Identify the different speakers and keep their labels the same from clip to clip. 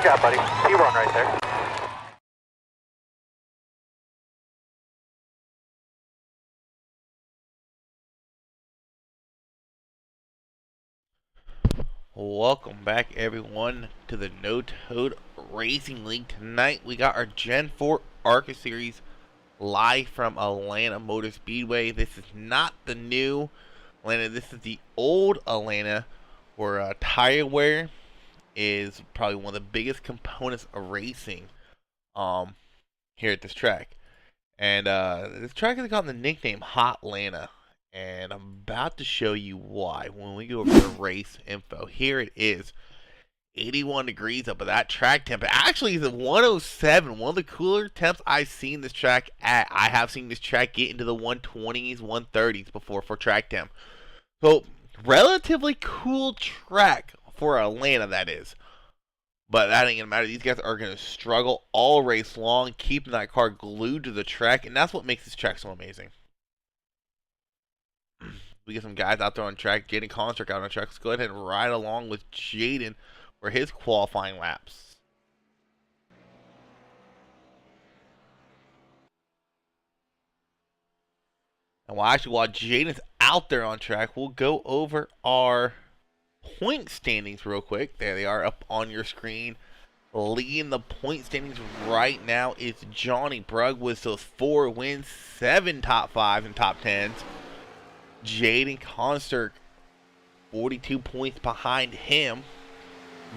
Speaker 1: job, buddy. P1 right there.
Speaker 2: Welcome back, everyone, to the No Toad Racing League. Tonight we got our Gen 4 ARCA Series live from Atlanta Motor Speedway. This is not the new Atlanta. This is the old Atlanta, where tire wear is probably one of the biggest components of racing here at this track. And this track has gotten the nickname HOTLANTA. And I'm about to show you why when we go over the race info. Here it is. 81 degrees up at that track temp. Actually, it's at 107. One of the cooler temps I've seen this track at. I have seen this track get into the 120s, 130s before for track temp. So, relatively cool track for Atlanta, that is. But that ain't gonna matter. These guys are gonna struggle all race long, keeping that car glued to the track, and that's what makes this track so amazing. We get some guys out there on track. Jaden Construct out on track. Let's go ahead and ride along with Jaden for his qualifying laps. And while Jaden's out there on track, we'll go over our point standings real quick. There they are up on your screen. Leading the point standings right now is Johnny Brugg with those 4 wins, 7 top 5s and top 10s. Jaden Construct, 42 points behind him.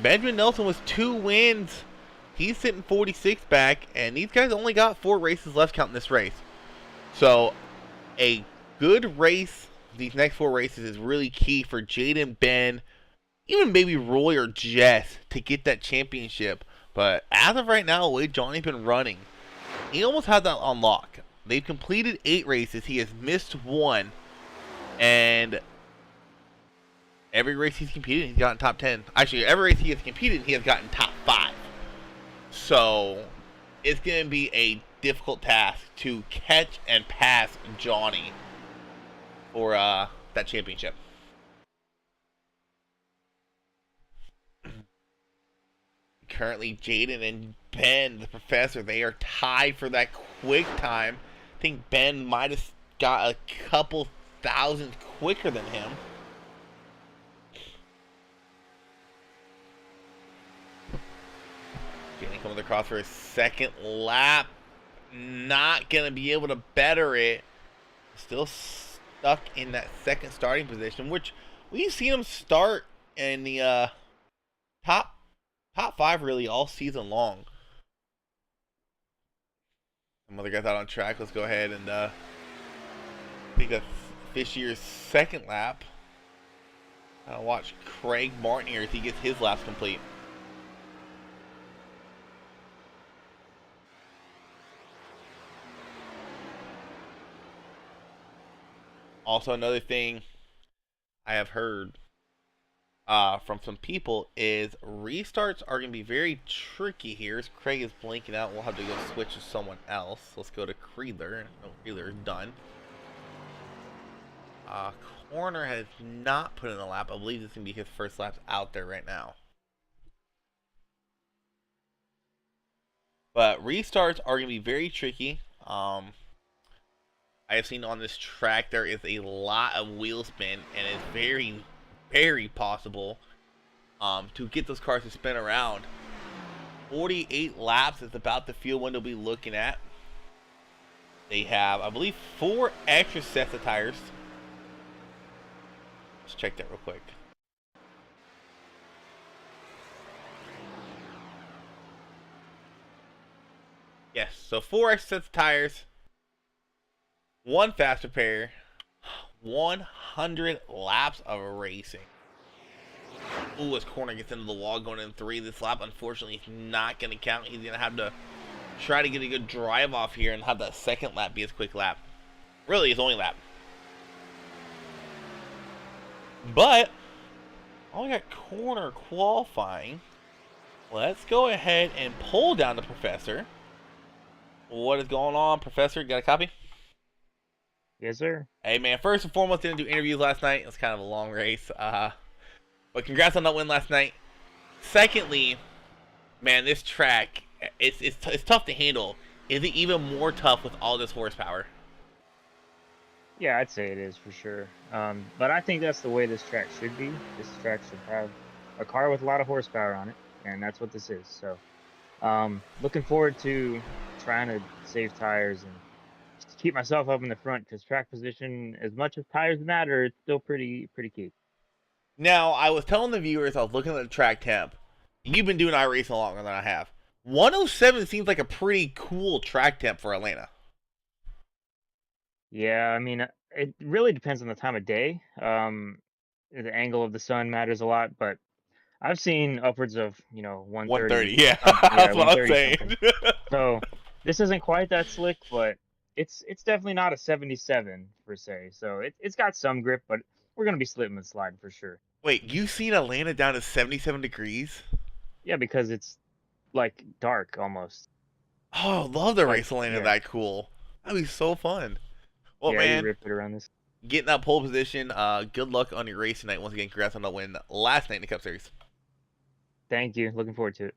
Speaker 2: Benjamin Nelson was 2 wins. He's sitting 46 back, and these guys only got 4 races left counting this race. So, a good race, these next 4 races, is really key for Jaden, Ben, even maybe Roy or Jess to get that championship. But as of right now, the way Johnny's been running, he almost had that on lock. They've completed 8 races. He has missed 1. And every race he's competed, he's gotten top 10. Actually, every race he has competed, he has gotten top 5. So, it's going to be a difficult task to catch and pass Johnny for that championship. Currently, Jaden and Ben, the professor, they are tied for that quick time. I think Ben might have got a couple thousand quicker than him. Jaden coming across for a second lap. Not going to be able to better it. Still stuck in that second starting position, which we've seen him start in the top 5 really all season long. Some other guys out on track. Let's go ahead and I think that's Fishier's second lap. I'll watch Craig Martin here as he gets his laps complete. Also, another thing I have heard from some people is restarts are going to be very tricky here. As Craig is blinking out, we'll have to go switch to someone else. Let's go to Creedler. No, Creedler is done. Corner has not put in a lap. I believe this is going to be his first lap out there right now. But restarts are going to be very tricky. I have seen on this track there is a lot of wheel spin, and it's very, very possible to get those cars to spin around. 48 laps is about the field window we'll be looking at. They have, I believe, 4 extra sets of tires. Let's check that real quick. Yes, so 4 extra sets of tires, 1 fast repair, 100 laps of racing. Ooh, his corner gets into the wall going in 3. This lap, unfortunately, is not going to count. He's going to have to try to get a good drive off here and have that second lap be his quick lap. Really, his only lap. But, only got corner qualifying. Let's go ahead and pull down the professor. What is going on, Professor? Got a copy?
Speaker 3: Yes, sir.
Speaker 2: Hey, man, first and foremost, didn't do interviews last night. It was kind of a long race. But congrats on that win last night. Secondly, Man, this track, it's tough to handle. Is it even more tough with all this horsepower?
Speaker 3: Yeah, I'd say it is for sure. But I think that's the way this track should be. This track should have a car with a lot of horsepower on it, and that's what this is. So, looking forward to trying to save tires and just keep myself up in the front because track position, as much as tires matter, it's still pretty key.
Speaker 2: Now, I was telling the viewers I was looking at the track temp. You've been doing iRacing longer than I have. 107 seems like a pretty cool track temp for Atlanta.
Speaker 3: Yeah, I mean, it really depends on the time of day. The angle of the sun matters a lot, but I've seen upwards of 130
Speaker 2: 130, yeah,
Speaker 3: yeah,
Speaker 2: that's what I'm
Speaker 3: 130 something.
Speaker 2: saying.
Speaker 3: So this isn't quite that slick, but it's definitely not a 77 per se. So it's got some grip, but we're gonna be slipping and sliding for sure.
Speaker 2: Wait, you've seen Atlanta down to 77 degrees?
Speaker 3: Yeah, because it's like dark almost.
Speaker 2: Oh, I love the
Speaker 3: Like
Speaker 2: race Atlanta
Speaker 3: yeah,
Speaker 2: that cool. That'd be so fun. Well,
Speaker 3: yeah, you
Speaker 2: man,
Speaker 3: rip it around this.
Speaker 2: getting that pole position. Good luck on your race tonight. Once again, congrats on the win last night in the Cup Series.
Speaker 3: Thank you. Looking forward to it.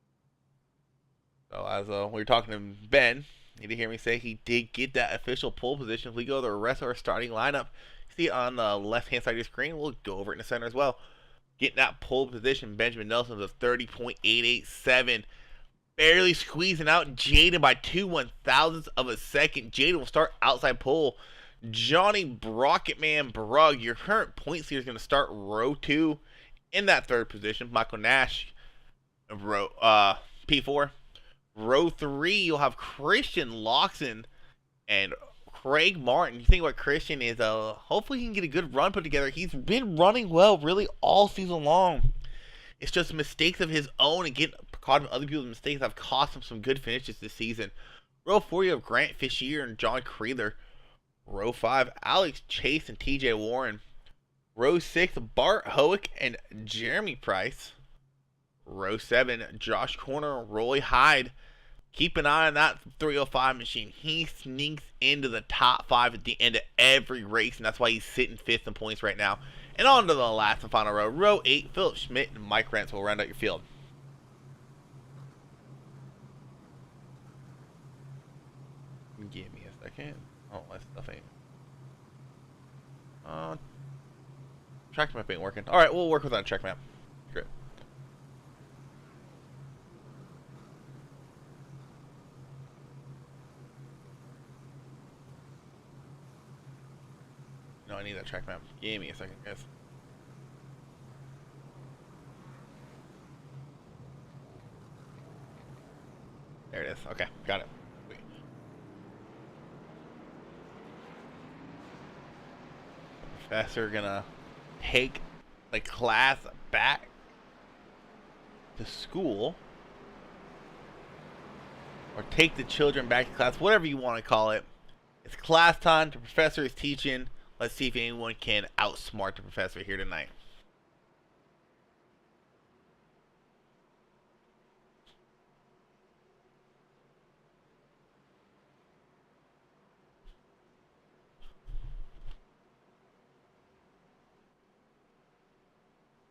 Speaker 2: So as we were talking to Ben, you did hear me say he did get that official pole position. If we go to the rest of our starting lineup, see it on the left-hand side of your screen. We'll go over it in the center as well. Getting that pole position, Benjamin Nelson was 30.887. Barely squeezing out Jaden by 2/1000ths of a second. Jaden will start outside pole. Johnny Brocketman Brugg, your current points leader, is going to start row 2 in that third position. Michael Nash, row P4. Row 3, you'll have Christian Loxon and Craig Martin. You think about Christian is hopefully he can get a good run put together. He's been running well really all season long. It's just mistakes of his own and getting caught in other people's mistakes have cost him some good finishes this season. Row 4, you have Grant Fishier and John Creeler. Row 5, Alex Chase and TJ Warren. Row 6, Bart Howick and Jeremy Price. Row 7, Josh Corner, Roy Hyde. Keep an eye on that 305 machine. He sneaks into the top 5 at the end of every race, and that's why he's sitting 5th in points right now. And on to the last and final row. Row 8, Philip Schmidt and Mike Rentz will round out your field. Give me a second. Oh, that stuff ain't. Track map ain't working. Alright, we'll work with that track map. Great. No, I need that track map. Give me a second, guys. There it is. Okay, got it. Sweet. Professor gonna take the class back to school. Or take the children back to class, whatever you want to call it. It's class time. The professor is teaching. Let's see if anyone can outsmart the professor here tonight.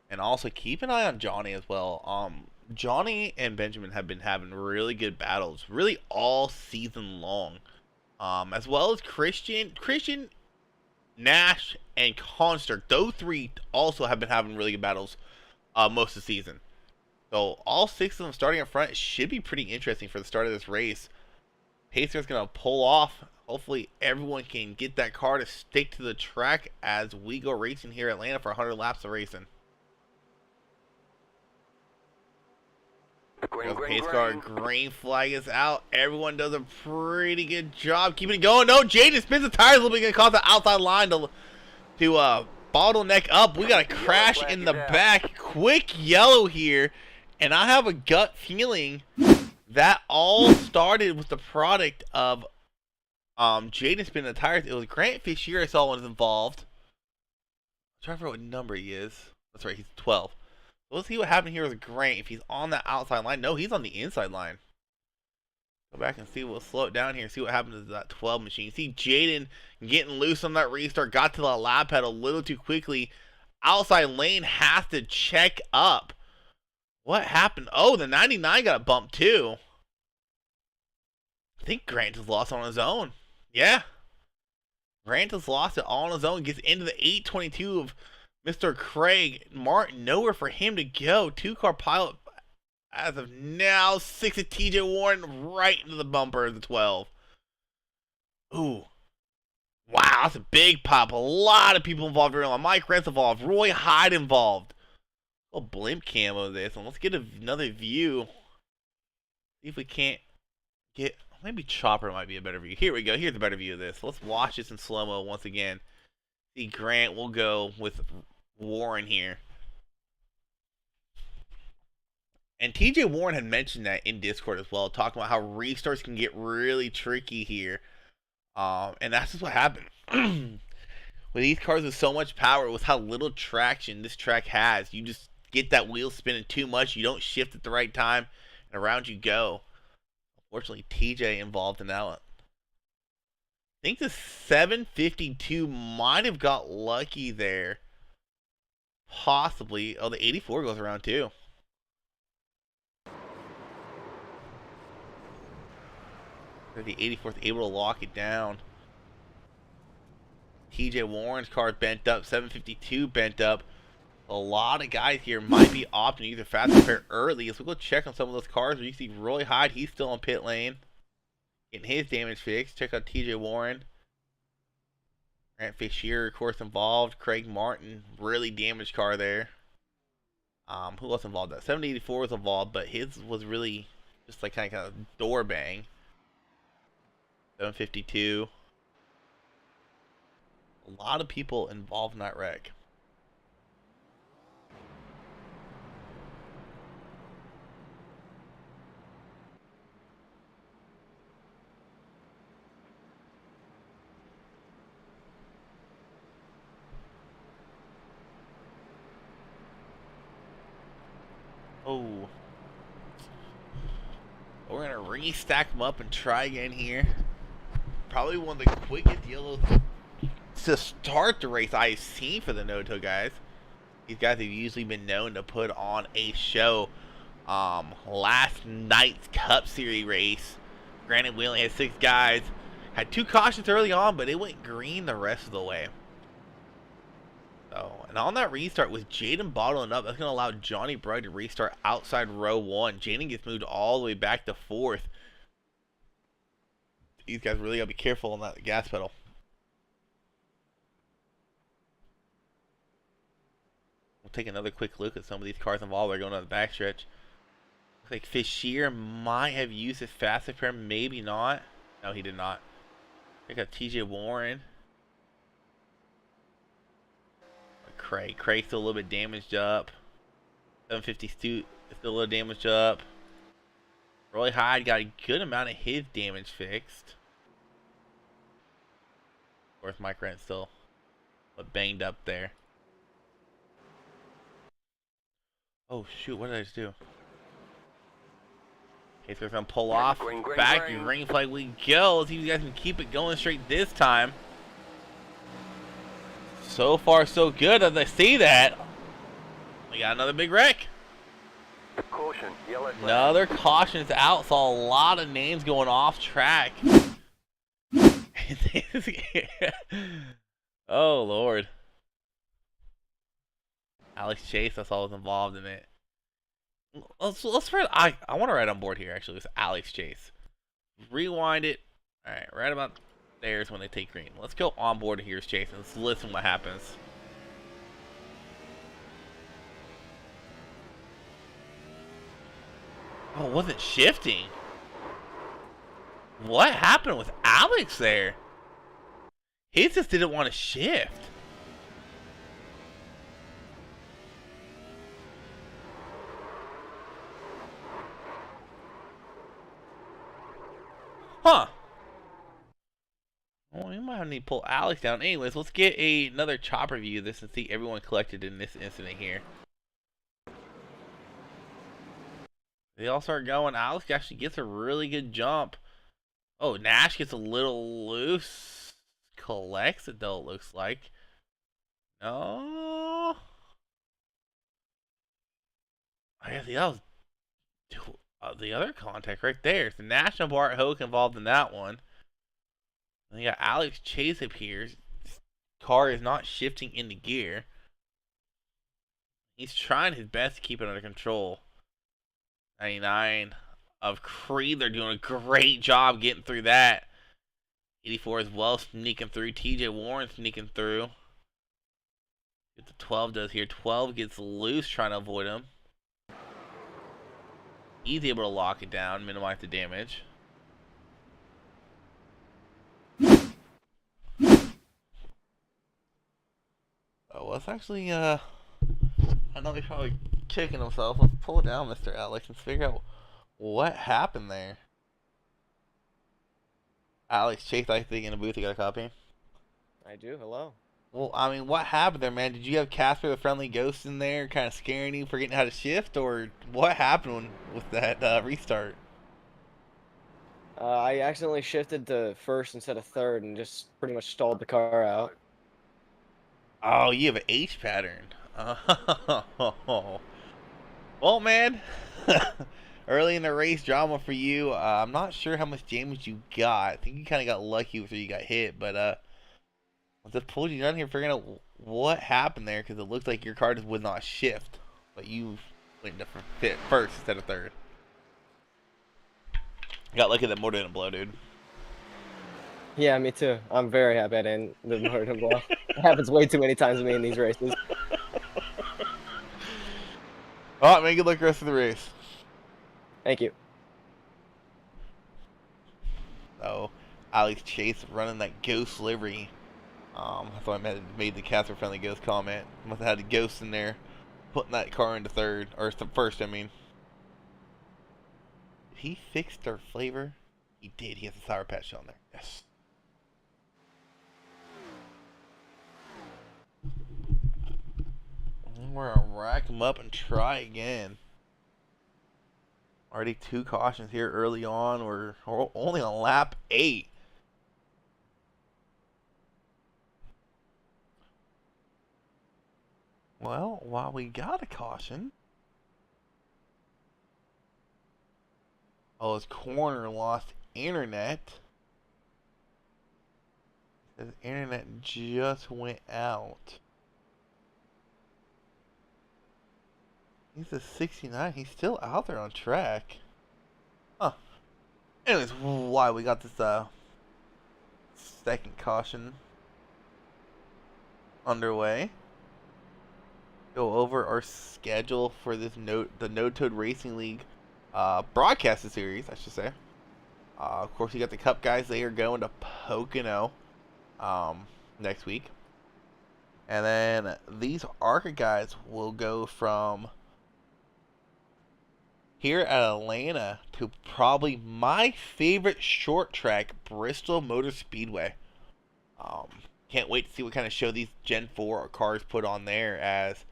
Speaker 2: And also keep an eye on Johnny as well. Johnny and Benjamin have been having really good battles, really all season long. As well as Christian, Nash, and Conster. Those three also have been having really good battles most of the season. So all 6 of them starting up front should be pretty interesting for the start of this race. Pacer's going to pull off. Hopefully everyone can get that car to stick to the track as we go racing here at Atlanta for 100 laps of racing. Pace car, green flag is out. Everyone does a pretty good job keeping it going. No, Jaden spins the tires a little bit, gonna cause the outside line to bottleneck up. We got a crash in the back. Quick yellow here, and I have a gut feeling that all started with the product of Jaden spinning the tires. It was Grant Fishier I saw was involved. I'm trying to figure out what number he is. That's right, he's 12. Let's see what happened here with Grant. If he's on the outside line. No, he's on the inside line. Go back and see. We'll slow it down here. See what happens to that 12 machine. See Jaden getting loose on that restart. Got to the lap pad a little too quickly. Outside lane has to check up. What happened? Oh, the 99 got a bump too. I think Grant just lost on his own. Yeah. Grant just lost it all on his own. Gets into the 822 of Mr. Craig Martin. Nowhere for him to go. Two-car pilot as of now. 6 of TJ Warren right into the bumper of the 12. Ooh. Wow, that's a big pop. A lot of people involved early on. Mike Rent's involved. Roy Hyde involved. A blimp camo this. And let's get another view. See if we can't get... Maybe Chopper might be a better view. Here we go. Here's a better view of this. Let's watch this in slow-mo once again. See, Grant will go with Warren here. And TJ Warren had mentioned that in Discord as well, talking about how restarts can get really tricky here. And that's just what happened. With these cars with so much power, with how little traction this track has, you just get that wheel spinning too much. You don't shift at the right time, and around you go. Unfortunately, TJ involved in that one. I think the 752 might have got lucky there. Possibly. Oh, the 84 goes around too. The 84th able to lock it down. TJ Warren's car bent up. 752 bent up. A lot of guys here might be opting either fast repair early. As we go check on some of those cars, where you see Roy Hyde, he's still in pit lane, getting his damage fixed. Check out TJ Warren. Grant Fisher, of course, involved. Craig Martin, really damaged car there. Who else involved? That 784 was involved, but his was really just like kind of door bang. 752. A lot of people involved in that wreck. Oh. We're going to restack them up and try again here. Probably one of the quickest yellows to start the race I've seen for the Noto guys. These guys have usually been known to put on a show. Last night's Cup Series race, granted we only had 6 guys. Had 2 cautions early on, but it went green the rest of the way. So, and on that restart with Jaden bottling up, that's going to allow Johnny Bright to restart outside row 1. Jaden gets moved all the way back to 4th. These guys really got to be careful on that gas pedal. We'll take another quick look at some of these cars involved. They're going on the backstretch. Looks like Fisher might have used his fast repair, maybe not. No, he did not. Check out TJ Warren. Craig's still a little bit damaged up. 752 is still a little damaged up. Roy Hyde got a good amount of his damage fixed. Of course, Mike Rent still banged up there. Oh shoot, what did I just do? Okay, so we're gonna pull off. Back to green flag we go. Let's see if you guys can keep it going straight this time. So far, so good. As I see that, we got another big wreck.
Speaker 1: Caution, yellow flag.
Speaker 2: Another caution is out. Saw a lot of names going off track. Oh Lord. Alex Chase, that's all was involved in it. Let's write. I want to write on board here actually with Alex Chase. Rewind it. All right, right about there's when they take green. Let's go on board. Here's Chase. And let's listen what happens. Oh, wasn't shifting. What happened with Alex there? He just didn't want to shift. Huh. Well, we might need to pull Alex down. Anyways, let's get another chopper view of this and see everyone collected in this incident here. They all start going. Alex actually gets a really good jump. Oh, Nash gets a little loose. Collects it though, it looks like. No. I see, that was the other contact right there. So National Bart Hoke involved in that one. And you got Alex Chase up here. His car is not shifting into gear. He's trying his best to keep it under control. 99 of Creed. They're doing a great job getting through that. 84 as well, sneaking through. TJ Warren sneaking through. What the 12 does here. 12 gets loose trying to avoid him. He's able to lock it down, minimize the damage. Oh, that's actually, I know he's probably kicking himself. Let's pull it down, Mr. Alex, and figure out what happened there. Alex Chase, I think, in the booth. You got a copy?
Speaker 4: I do. Hello.
Speaker 2: Well, I mean, what happened there, man? Did you have Casper the Friendly Ghost in there kind of scaring you, forgetting how to shift? Or what happened with that restart?
Speaker 4: I accidentally shifted to first instead of third and just pretty much stalled the car out.
Speaker 2: Oh, you have an H pattern. Oh. Well, man. Early in the race drama for you. I'm not sure how much damage you got. I think you kind of got lucky with where you got hit. But I just pulled you down here figuring out what happened there. Because it looked like your car just would not shift. But you went to first instead of third. Got lucky that motor didn't blow, dude.
Speaker 4: Yeah, me too. I'm very happy I didn't the motor to blow. It happens way too many times to me in these races.
Speaker 2: Alright, man. Good luck the rest of the race.
Speaker 4: Thank you.
Speaker 2: So, Alex Chase running that ghost livery. I thought I made the Casper Friendly Ghost comment. Must have had a ghost in there, putting that car into third, or first, I mean. Did he fix their flavor? He did. He has a Sour Patch on there. Yes. We're gonna rack him up and try again. Already 2 cautions here early on. We're only on lap 8. Well, while we got a caution. Oh, his corner lost internet. His internet just went out. He's a 69. He's still out there on track. Huh. Anyways, why we got this second caution underway. Go over our schedule for this the No Toad Racing League broadcasting series, I should say. Of course, you got the Cup guys. They are going to Pocono next week. And then these ARCA guys will go from here at Atlanta to probably my favorite short track, Bristol Motor Speedway. Can't wait to see what kind of show these Gen 4 cars put on there. As,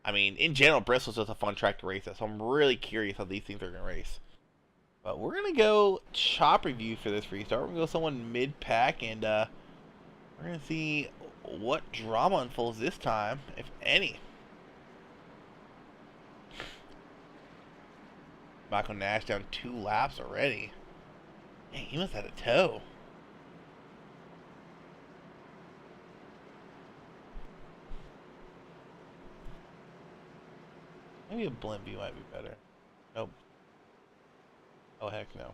Speaker 2: I mean, in general, Bristol's just a fun track to race at, so I'm really curious how these things are going to race. But we're going to go chop review for this restart. We're going to go someone mid-pack, and we're going to see what drama unfolds this time, if any. Michael Nash down 2 laps already. Dang, he must have had a tow. Maybe a blimp view might be better. Nope. Oh, heck no.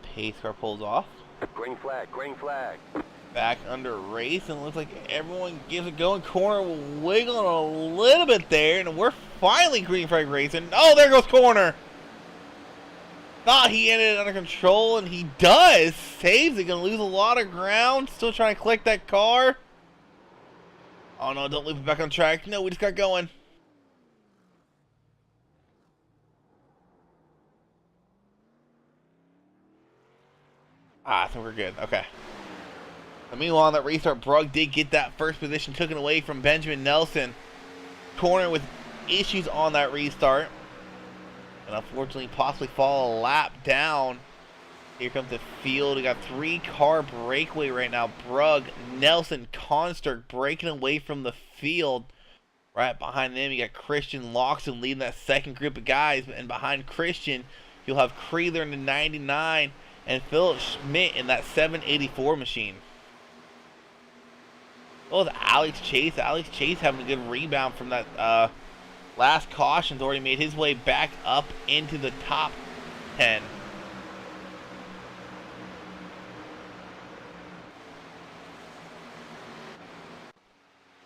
Speaker 2: Pace car pulls off.
Speaker 1: Green flag, green flag.
Speaker 2: Back under race, and it looks like everyone gives it going. Corner wiggling a little bit there, and we're finally green flag racing. Oh, there goes Corner. Thought he ended it under control, and he does. Saves it. Gonna lose a lot of ground. Still trying to collect that car. Oh no, don't leave it back on track. No, we just got going. I think we're good. Okay. And meanwhile, on that restart, Brugg did get that first position taken away from Benjamin Nelson. Corner with issues on that restart. And unfortunately, possibly fall a lap down Here comes the field. We got 3-car breakaway right now. Brugg, Nelson, Constark breaking away from the field. Right behind them, you got Christian Loxton leading that second group of guys. And behind Christian, you'll have Creedler in the 99 and Philip Schmidt in that 784 machine. Oh, the Alex Chase. Alex Chase having a good rebound from that last caution's already made his way back up into the top 10.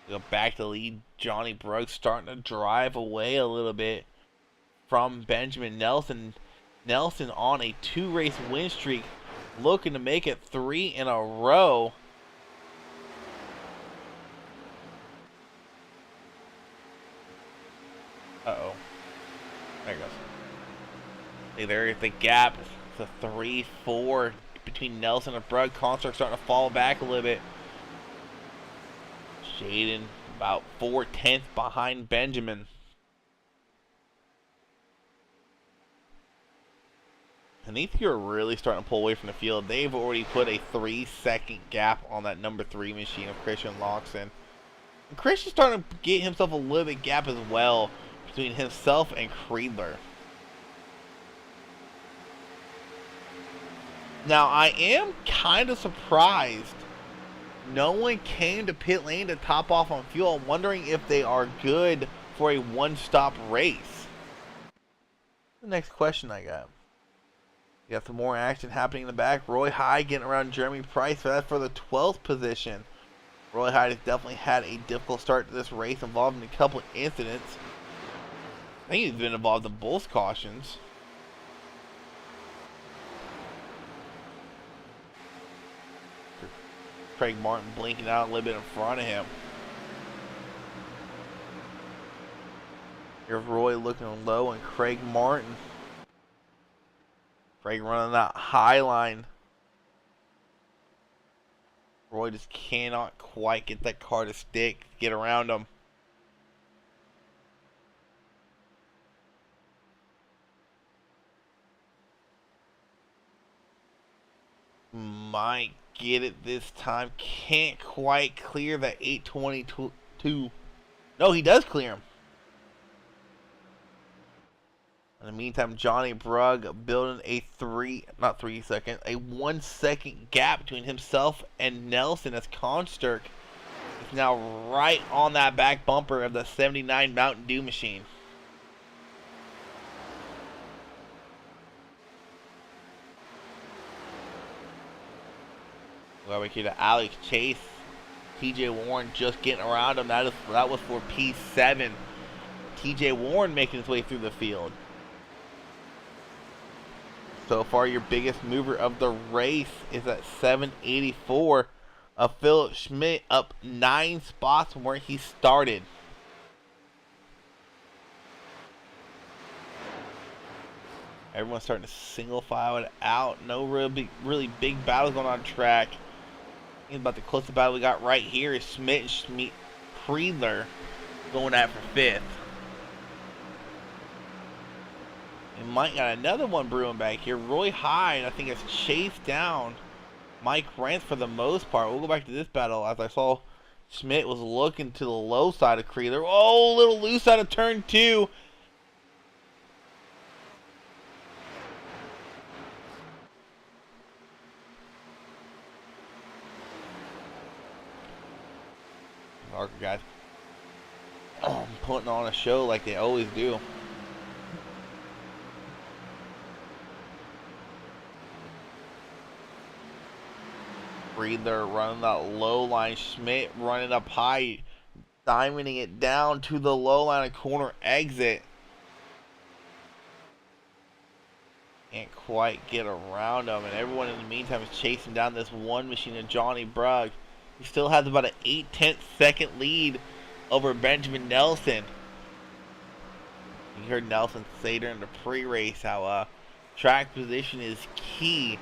Speaker 2: Go back to lead. Johnny Brugg starting to drive away a little bit from Benjamin Nelson. Nelson on a 2-race win streak, looking to make it 3 in a row. Uh-oh. There it goes. Hey, there's the gap. It's a 3-4 between Nelson and Brugg. Constark starting to fall back a little bit. Shaden about 4/10 behind Benjamin. And these two are really starting to pull away from the field. They've already put a 3-second gap on that number 3 machine of Christian Loxton. And Christian's starting to get himself a little bit gap as well between himself and Creedler. Now, I am kind of surprised no one came to pit lane to top off on fuel. I'm wondering if they are good for a one-stop race. The next question I got. You got some more action happening in the back. Roy Hyde getting around Jeremy Price for the 12th position. Roy Hyde has definitely had a difficult start to this race, involving a couple of incidents. I think he's been involved in both cautions. Craig Martin blinking out a little bit in front of him. Here's Roy looking low and Craig Martin. Craig running that high line. Roy just cannot quite get that car to stick, get around him. Might get it this time. Can't quite clear that 822. No, he does clear him. In the meantime, Johnny Brugg building a 1 second gap between himself and Nelson, as Constark is now right on that back bumper of the 79 Mountain Dew machine. Go back here to Alex Chase. TJ Warren just getting around him. That was for P7. TJ Warren making his way through the field. So far, your biggest mover of the race is at 784. Philip Schmidt up 9 spots from where he started. Everyone's starting to single file it out. No really big battles going on track. I think about the closest battle we got right here is Schmidt and Creedler going at for 5th. We might got another one brewing back here. Roy Hyde, I think, has chased down Mike Rance for the most part. We'll go back to this battle, as I saw Schmidt was looking to the low side of Creedler. Oh, a little loose out of turn 2. Darker guys putting on a show like they always do. Creedler running that low line. Schmidt running up high, diamonding it down to the low line of corner exit. Can't quite get around him, and everyone in the meantime is chasing down this one machine of Johnny Brugg. He still has about an 8/10 second lead over Benjamin Nelson. You heard Nelson say during the pre-race how track position is key.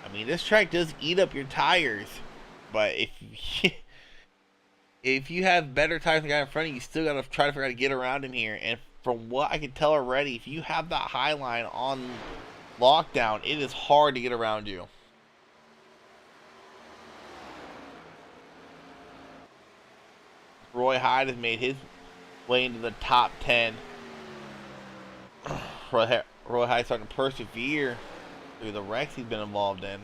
Speaker 2: I mean, this track does eat up your tires, but if you have better tires than the guy in front of you, you still got to try to figure out how to get around him here. And from what I can tell already, if you have that high line on lockdown, it is hard to get around you. Roy Hyde has made his way into the top 10. Roy Hyde starting to persevere through the wrecks he's been involved in.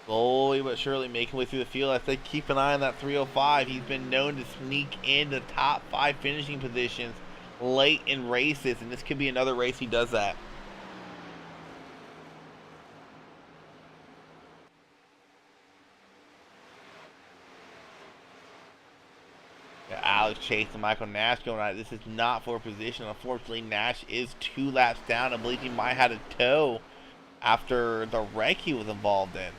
Speaker 2: Slowly but surely making way through the field. I said keep an eye on that 305. He's been known to sneak into top 5 finishing positions late in races, and this could be another race he does that. Alex Chase and Michael Nash going on. This is not for position. Unfortunately, Nash is 2 laps down. I believe he might have had a tow after the wreck he was involved in.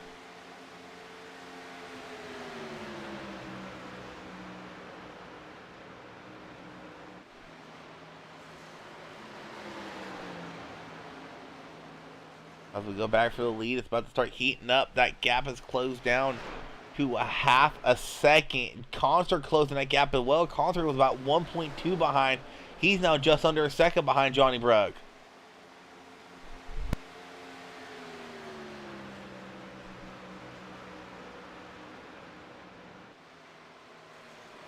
Speaker 2: As we go back for the lead, it's about to start heating up. That gap has closed down to a half a second. Concert closing that gap as well. Concert was about 1.2 behind. He's now just under a second behind Johnny Brugg.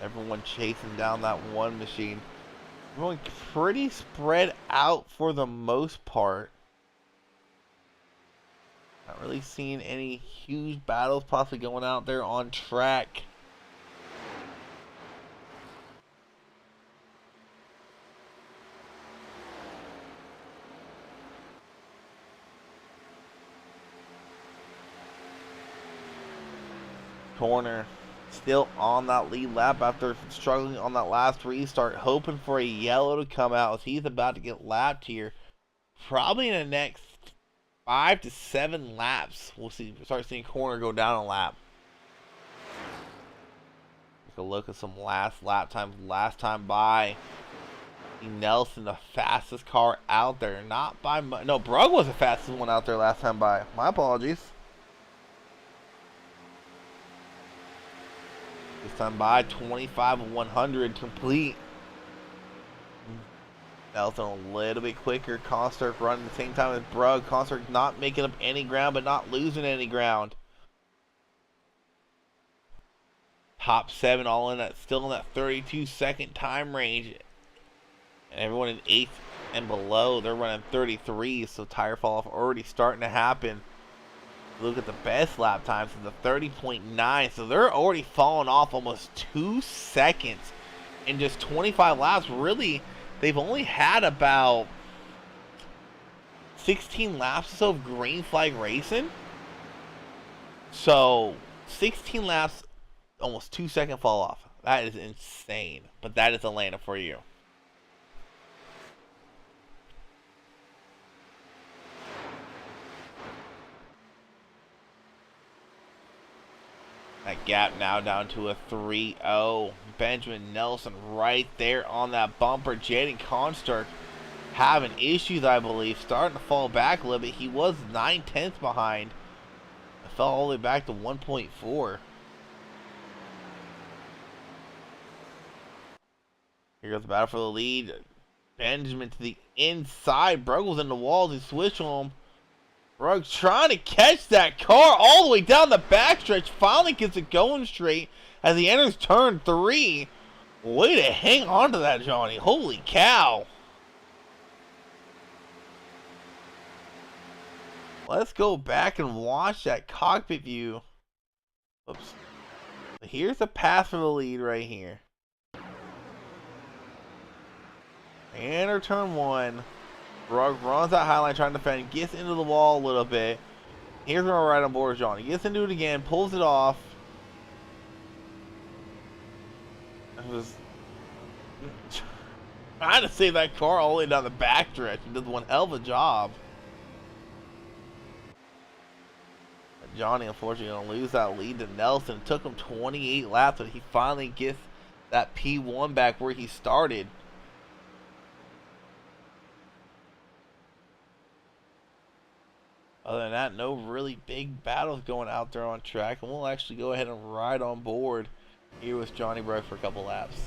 Speaker 2: Everyone chasing down that one machine. Everyone pretty spread out for the most part. Not really seeing any huge battles possibly going out there on track. Corner still on that lead lap after struggling on that last restart, hoping for a yellow to come out as he's about to get lapped here. Probably in the next 5 to 7 laps, we'll start seeing Corner go down a lap. Take a look at some last lap times. Last time by Nelson, the fastest car out there. Not by much. No, Brugg was the fastest one out there last time by. My apologies. This time by 25 of 100 complete. Nelson a little bit quicker. Consterk running at the same time as Brugg. Consterk not making up any ground, but not losing any ground. Top 7 all in that, still in that 32-second time range. And everyone in 8th and below, they're running 33, so tire fall off already starting to happen. Look at the best lap times in the 30.9, so they're already falling off almost 2 seconds in just 25 laps. Really, they've only had about 16 laps or so of green flag racing. So 16 laps, almost 2 second fall off. That is insane, but that is Atlanta for you. That gap now down to a 3-0. Benjamin Nelson right there on that bumper. Jaden Constark having issues, I believe. Starting to fall back a little bit. He was 9/10 behind. It fell all the way back to 1.4. Here goes the battle for the lead. Benjamin to the inside. Brugg was in the wall to switch him. Brugg trying to catch that car all the way down the backstretch. Finally gets it going straight as he enters turn 3. Way to hang on to that, Johnny. Holy cow. Let's go back and watch that cockpit view. Oops. Here's the path for the lead right here. Enter turn 1. Brugg runs that highline trying to defend, gets into the wall a little bit. Here's where we're right on board, Johnny. Gets into it again, pulls it off. I was trying to save that car all the way down the backstretch. He does one hell of a job. But Johnny, unfortunately, going to lose that lead to Nelson. It took him 28 laps, but he finally gets that P1 back where he started. Other than that, no really big battles going out there on track. And we'll actually go ahead and ride on board here with Johnny Brugg for a couple laps.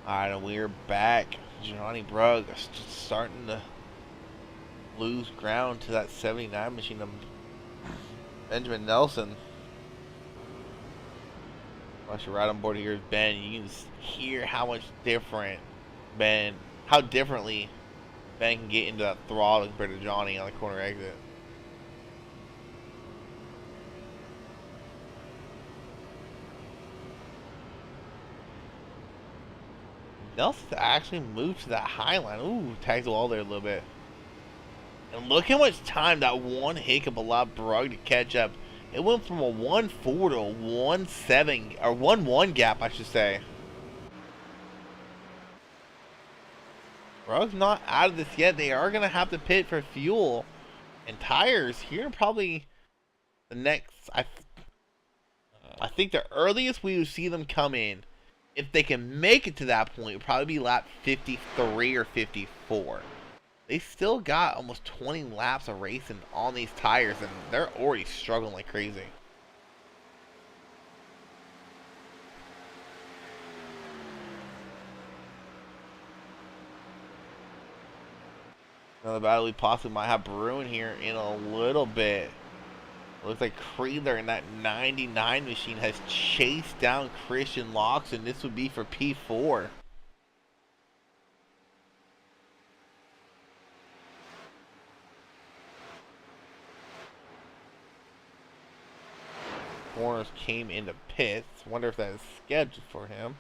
Speaker 2: Alright, and we're back. Johnny Brugg is just starting to lose ground to that 79 machine of Benjamin Nelson. Once you're right on board here with Ben, you can hear how much different how differently Ben can get into that throttle compared to Johnny on the corner exit. Nelson's actually moved to that high line. Ooh, tags the wall there a little bit. And look how much time that one hiccup allowed Brugg to catch up. It went from a 1-4 to a 1-7, or 1-1 gap, I should say. Brugg's not out of this yet. They are going to have to pit for fuel and tires here. Probably the next, I think the earliest we would see them come in, if they can make it to that point, would probably be lap 53 or 54. They still got almost 20 laps of racing on these tires, and they're already struggling like crazy. Another battle we possibly might have brewing here in a little bit. It looks like Creedler in that 99 machine has chased down Christian Locks, and this would be for P4. Warners came into pits. Wonder if that is scheduled for him.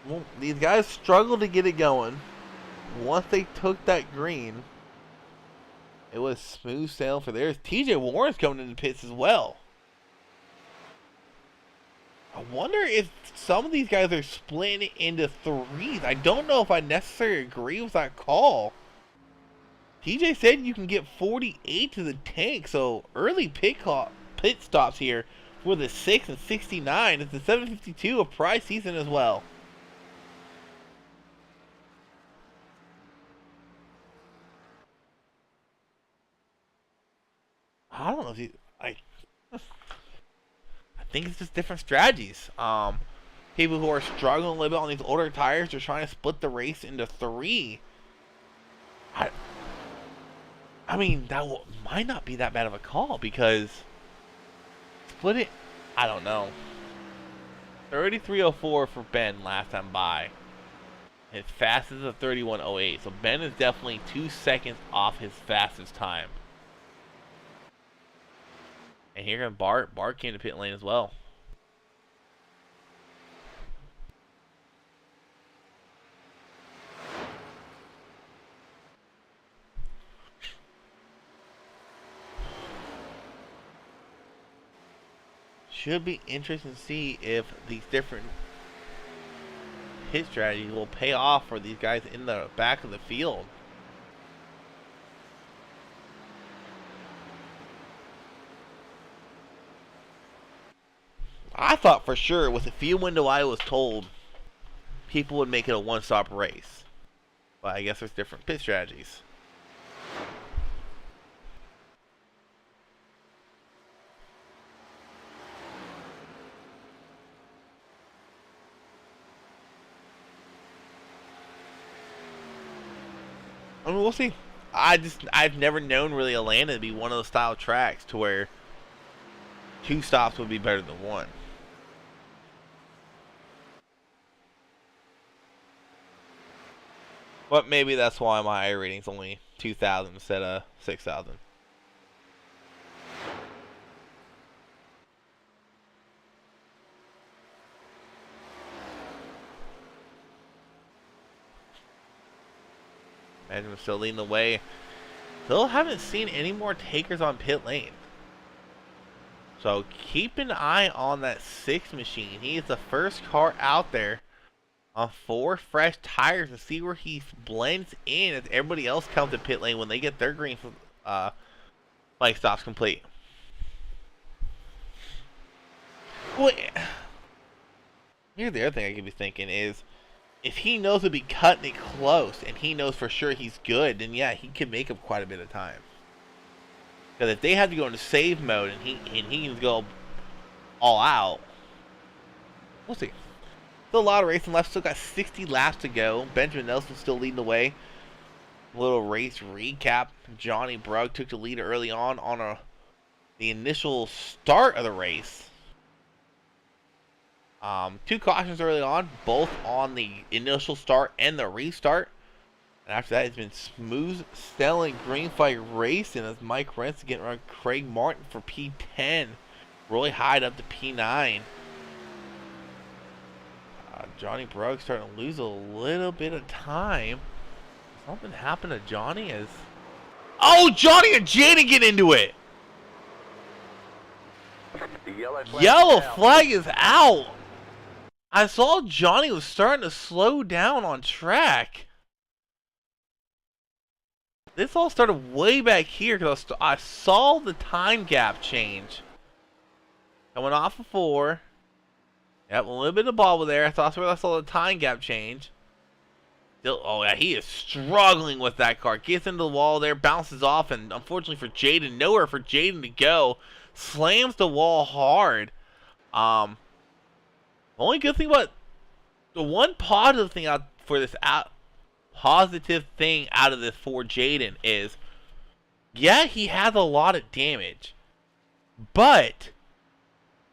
Speaker 2: Well, these guys struggled to get it going. Once they took that green, it was smooth sail for theirs. TJ Warren's coming into pits as well. I wonder if some of these guys are splitting it into threes. I don't know if I necessarily agree with that call. TJ said you can get 48 to the tank, so early pit stops here for the 6 and 69. It's the 752 of prize season as well. I don't know if I think it's just different strategies. People who are struggling a little bit on these older tires are trying to split the race into three. I mean, that might not be that bad of a call, because split it, I don't know. 33.04 for Ben last time by. His fastest is a 31.08, so Ben is definitely 2 seconds off his fastest time. And here comes Bart. Bart came to pit lane as well. Should be interesting to see if these different pit strategies will pay off for these guys in the back of the field. I thought for sure with the fuel window I was told, people would make it a one-stop race. But I guess there's different pit strategies. I mean, we'll see. I've never known really Atlanta to be one of those style tracks to where 2 stops would be better than 1. But maybe that's why my I rating's only 2,000 instead of 6,000. Imagine still leading the way. Still haven't seen any more takers on pit lane. So keep an eye on that 6 machine. He is the first car out there on 4 fresh tires to see where he blends in as everybody else comes to pit lane when they get their green flag stops complete. Well, here's the other thing I could be thinking is, if he knows he'll be cutting it close and he knows for sure he's good, then yeah, he can make up quite a bit of time. Because if they have to go into save mode and he can go all out, we'll see. Still a lot of racing left. Still got 60 laps to go. Benjamin Nelson still leading the way. A little race recap. Johnny Brugg took the lead early on the initial start of the race. 2 cautions early on, both on the initial start and the restart. And after that, it's been smooth sailing green flag racing as Mike Rentz getting around Craig Martin for P10. Roy Hyde up to P9. Johnny Brugg starting to lose a little bit of time. Something happened to Johnny as... Oh, Johnny and Jaden get into it!
Speaker 1: The
Speaker 2: Yellow flag is out! I saw Johnny was starting to slow down on track. This all started way back here because I saw the time gap change. Coming off of 4. Yep, a little bit of bobble there. I saw the time gap change. Still, oh yeah, he is struggling with that car. Gets into the wall there, bounces off, and unfortunately for Jaden, nowhere for Jaden to go. Slams the wall hard. The only good thing about the one positive thing out for this positive thing out of this for Jaden is, yeah, he has a lot of damage, but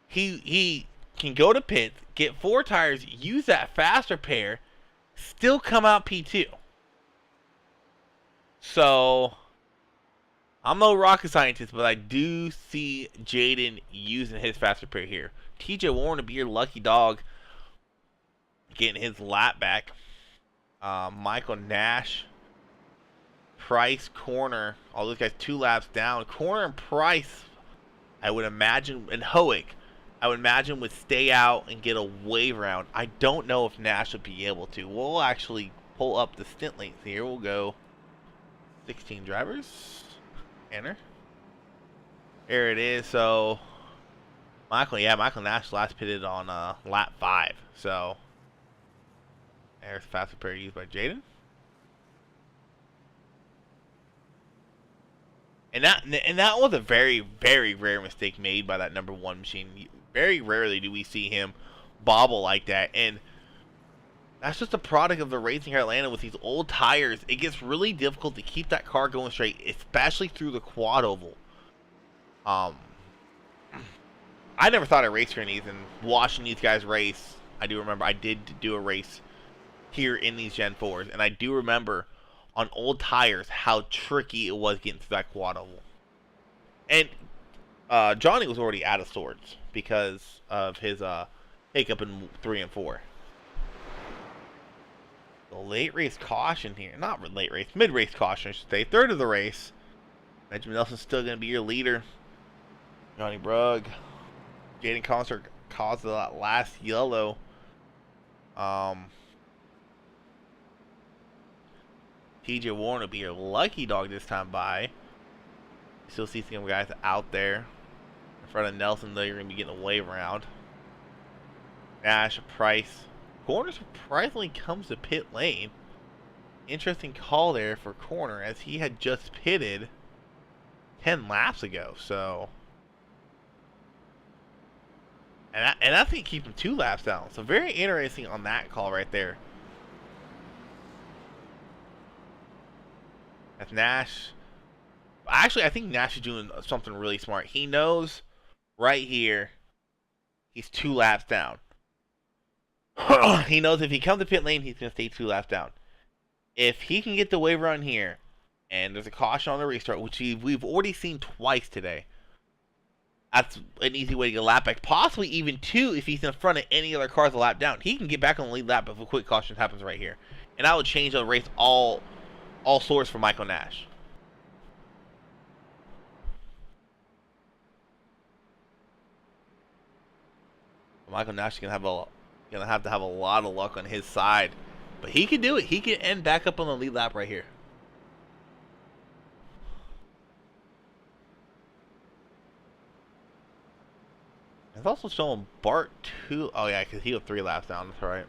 Speaker 2: he can go to pits, get 4 tires, use that fast repair, still come out P2. So I'm no rocket scientist, but I do see Jaden using his fast repair here. TJ Warren to be your lucky dog, getting his lap back. Michael Nash, Price, Corner, all those guys 2 laps down. Corner and Price, I would imagine, and Hoek, I would imagine would stay out and get a wave round. I don't know if Nash would be able to. We'll actually pull up the stint length here. We'll go 16 drivers. Enter. There it is. So Michael Nash last pitted on lap 5. So there's fast repair used by Jaden. And that was a very, very rare mistake made by that number 1 machine. Very rarely do we see him bobble like that. And that's just a product of the racing here at Atlanta with these old tires. It gets really difficult to keep that car going straight, especially through the quad oval. I never thought I'd race here in these, and watching these guys race, I do remember I did do a race here in these Gen 4s, and I do remember on old tires how tricky it was getting through that quad oval. And Johnny was already out of sorts because of his hiccup in 3 and 4. The late race caution here, not late race, mid race caution I should say, 3rd of the race. Benjamin Nelson's still going to be your leader. Johnny Brugg, Jaden Concert caused that last yellow. TJ Warren will be your lucky dog this time by. You still see some guys out there. In front of Nelson, though, you're going to be getting a wave around. Nash, Price. Corner surprisingly comes to pit lane. Interesting call there for Corner as he had just pitted 10 laps ago. So, and I think keep him 2 laps down. So very interesting on that call right there. That's Nash. Actually, I think Nash is doing something really smart. He knows right here he's 2 laps down. He knows if he comes to pit lane, he's going to stay 2 laps down. If he can get the wave run here, and there's a caution on the restart, which we've already seen twice today, that's an easy way to get a lap back. Possibly even 2 if he's in front of any other cars a lap down. He can get back on the lead lap if a quick caution happens right here. And that would change the race all sorts for Michael Nash. Michael Nash is gonna have to have a lot of luck on his side, but he can do it. He can end back up on the lead lap right here. It's also showing Bart 2. Oh yeah, because he was 3 laps down. That's right.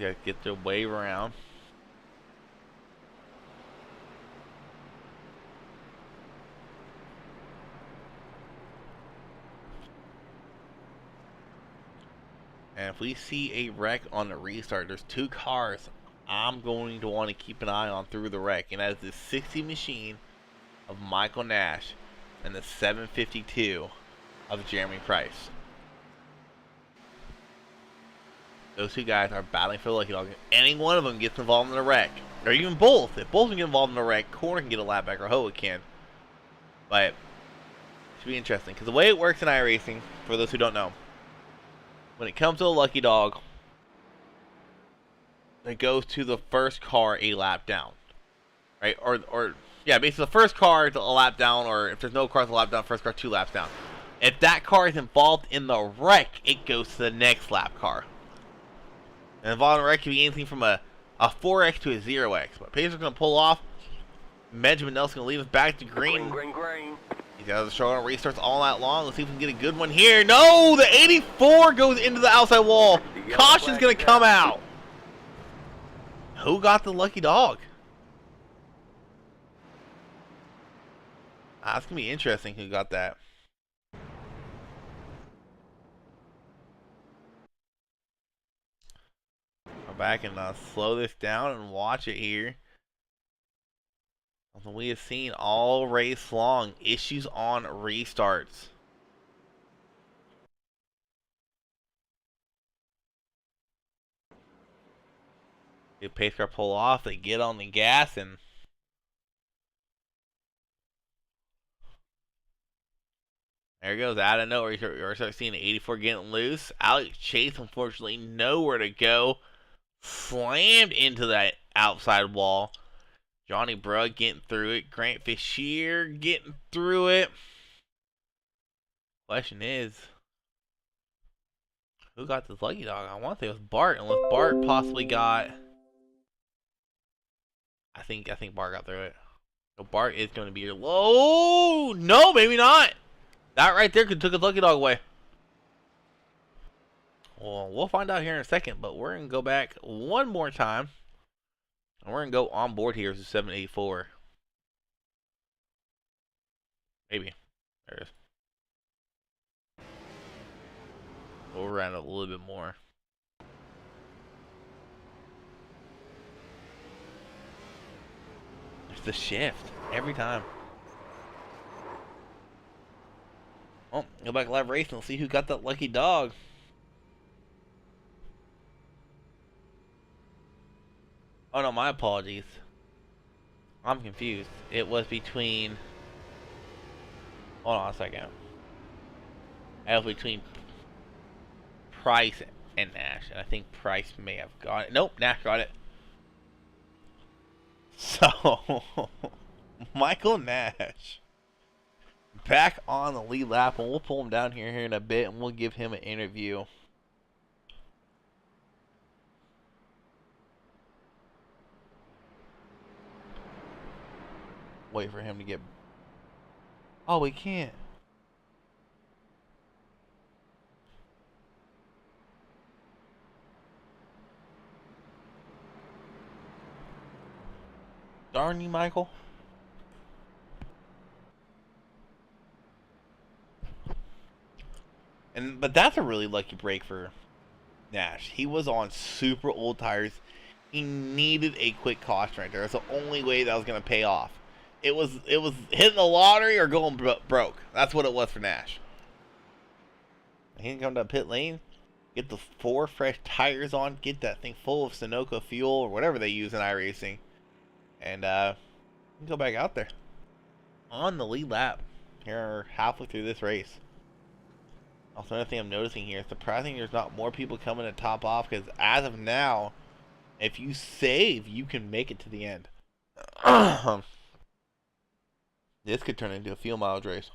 Speaker 2: guys get their way around. And if we see a wreck on the restart, there's 2 cars I'm going to want to keep an eye on through the wreck. And that is the 60 machine of Michael Nash and the 752 of Jeremy Price. Those 2 guys are battling for the lucky dog. If any one of them gets involved in a wreck, or even both, if both of them get involved in a wreck, Corner can get a lap back, or Hoa can. But it should be interesting, because the way it works in iRacing, for those who don't know, when it comes to a lucky dog, it goes to the first car a lap down, right? Or yeah, basically the first car is a lap down, or if there's no cars a lap down, first car 2 laps down. If that car is involved in the wreck, it goes to the next lap car. And involved in the wreck can be anything from a 4X to a 0X. But Pacer's going to pull off. Benjamin Nelson going to leave us back to green.
Speaker 1: Green.
Speaker 2: He's got the struggle restarts all night long. Let's see if we can get a good one here. No! The 84 goes into the outside wall. Caution's going to come out. Who got the lucky dog? That's going to be interesting who got that. Go back and slow this down and watch it here. Something we have seen all race long. Issues on restarts. The pace car pull off. They get on the gas and there it goes. Out of nowhere, you start seeing the 84 getting loose. Alex Chase, unfortunately, nowhere to go. Slammed into that outside wall. Johnny Brugg getting through it. Grant Fisher getting through it. Question is, who got this lucky dog? I want to say it was Bart, unless Bart possibly got. I think Bart got through it. So Bart is going to be low. No, maybe not. That right there could took a lucky dog away. Well, we'll find out here in a second, but we're going to go back one more time. And we're going to go on board here to 784. Maybe. There it is. We'll run it a little bit more. It's the shift. Every time. Oh, go back live racing. We'll see who got that lucky dog. Oh no, my apologies. I'm confused. It was between. Hold on a second. It was between Price and Nash. And I think Price may have got it. Nope, Nash got it. So, Michael Nash. Back on the lead lap. And we'll pull him down here in a bit. And we'll give him an interview. Wait for him to get. Oh, we can't. Darn you, Michael. But that's a really lucky break for Nash. He was on super old tires. He needed a quick caution right there. That's the only way that was going to pay off. It was hitting the lottery or going broke. That's what it was for Nash. He can come to pit lane, get the 4 fresh tires on, get that thing full of Sunoco fuel or whatever they use in iRacing, and go back out there on the lead lap here halfway through this race. Also, another thing I'm noticing here, it's surprising there's not more people coming to top off, because as of now, if you save, you can make it to the end. This could turn into a field mileage race.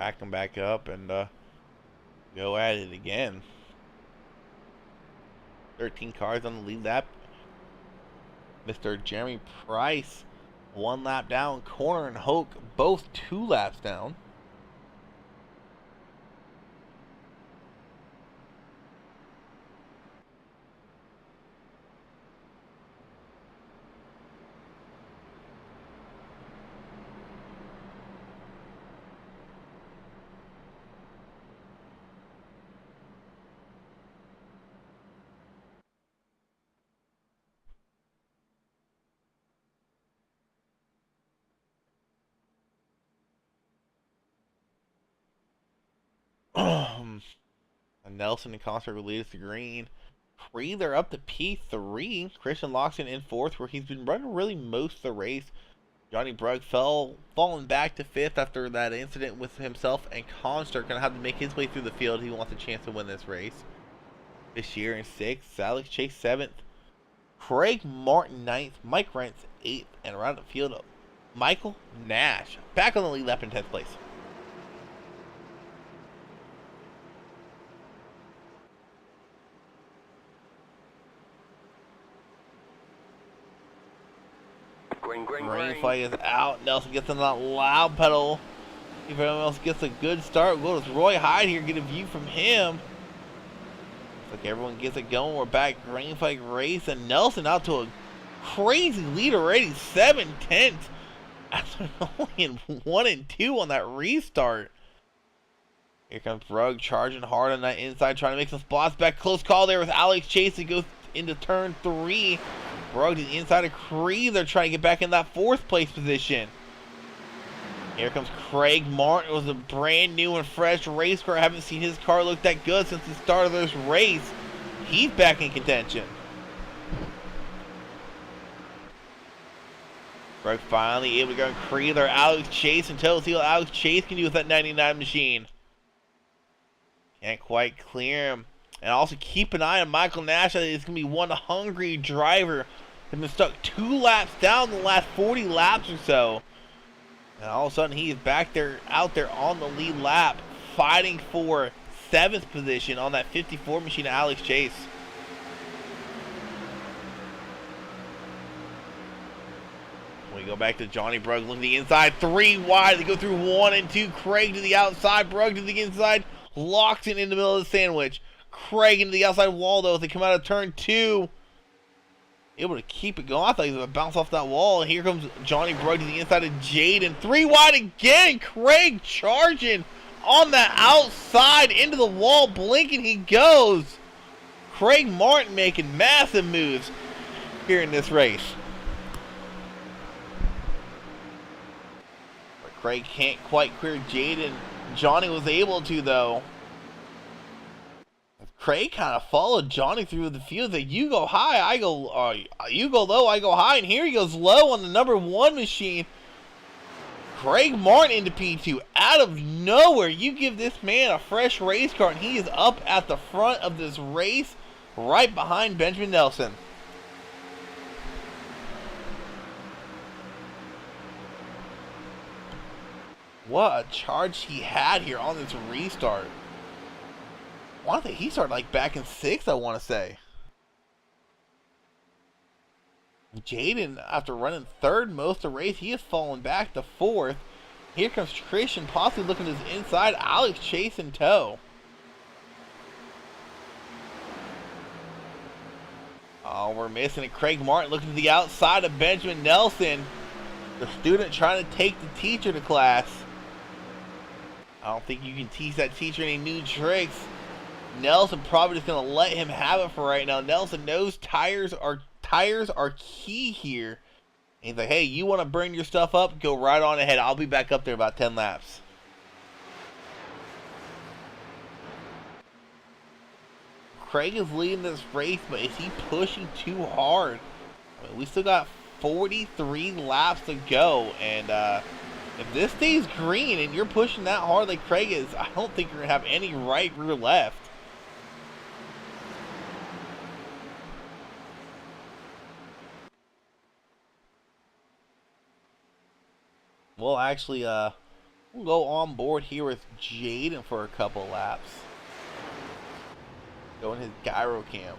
Speaker 2: back him back up and go at it again. 13 cars on the lead lap. Mr. Jeremy Price, 1 lap down. Corner and Hoke, both 2 laps down. Nelson and Coster will lead us to green. They're up to P3. Christian Loxton in 4th, where he's been running really most of the race. Johnny Brugg falling back to 5th after that incident with himself, and Conster gonna have to make his way through the field. He wants a chance to win this race. This year in 6th, Alex Chase 7th, Craig Martin 9th, Mike Rentz 8th, and around the field, Michael Nash back on the lead lap in 10th place. Green flag is out. Nelson gets on that loud pedal. If anyone else gets a good start, we'll go to Roy Hyde here, get a view from him. Looks like everyone gets it going. We're back. Green flag race, and Nelson out to a crazy lead already. 7/10 after only in 1 and 2 on that restart. Here comes Brugg charging hard on that inside, trying to make some spots back. Close call there with Alex Chase to go into turn 3. Brugg to the inside of Cree. They're trying to get back in that 4th place position. Here comes Craig Martin. It was a brand new and fresh race car. I haven't seen his car look that good since the start of this race. He's back in contention. Brugg finally able to go Cree. They're Alex Chase until see what Alex Chase can do with that 99 machine. Can't quite clear him. And also keep an eye on Michael Nash. It's going to be one hungry driver. He's been stuck 2 laps down the last 40 laps or so. And all of a sudden he is back there, out there on the lead lap, fighting for 7th position on that 54 machine of Alex Chase. We go back to Johnny Brugg, look at the inside, 3 wide. They go through 1 and 2. Craig to the outside, Brugg to the inside, locks it in the middle of the sandwich. Craig into the outside wall though as they come out of turn 2. Able to keep it going. I thought he was going to bounce off that wall. And here comes Johnny Brugg to the inside of Jaden. 3 wide again. Craig charging on that outside into the wall. Blinking he goes. Craig Martin making massive moves here in this race. But Craig can't quite clear Jaden. Johnny was able to though. Craig kind of followed Johnny through the field. That you go high, I go. You go low, I go high, and here he goes low on the number 1 machine. Craig Martin into P2 out of nowhere. You give this man a fresh race car, and he is up at the front of this race, right behind Benjamin Nelson. What a charge he had here on this restart. I think he started like back in 6th, I want to say. Jaden, after running 3rd most of the race, he has fallen back to 4th. Here comes Christian, possibly looking to his inside. Alex Chase in tow. Oh, we're missing it. Craig Martin looking to the outside of Benjamin Nelson. The student trying to take the teacher to class. I don't think you can teach that teacher any new tricks. Nelson probably just going to let him have it for right now. Nelson knows tires are key here. And he's like, hey, you want to burn your stuff up? Go right on ahead. I'll be back up there about 10 laps. Craig is leading this race, but is he pushing too hard? I mean, we still got 43 laps to go. And if this stays green and you're pushing that hard like Craig is, I don't think you're going to have any right rear left. We'll actually We'll go on board here with Jaden for a couple laps. Going his gyro cam.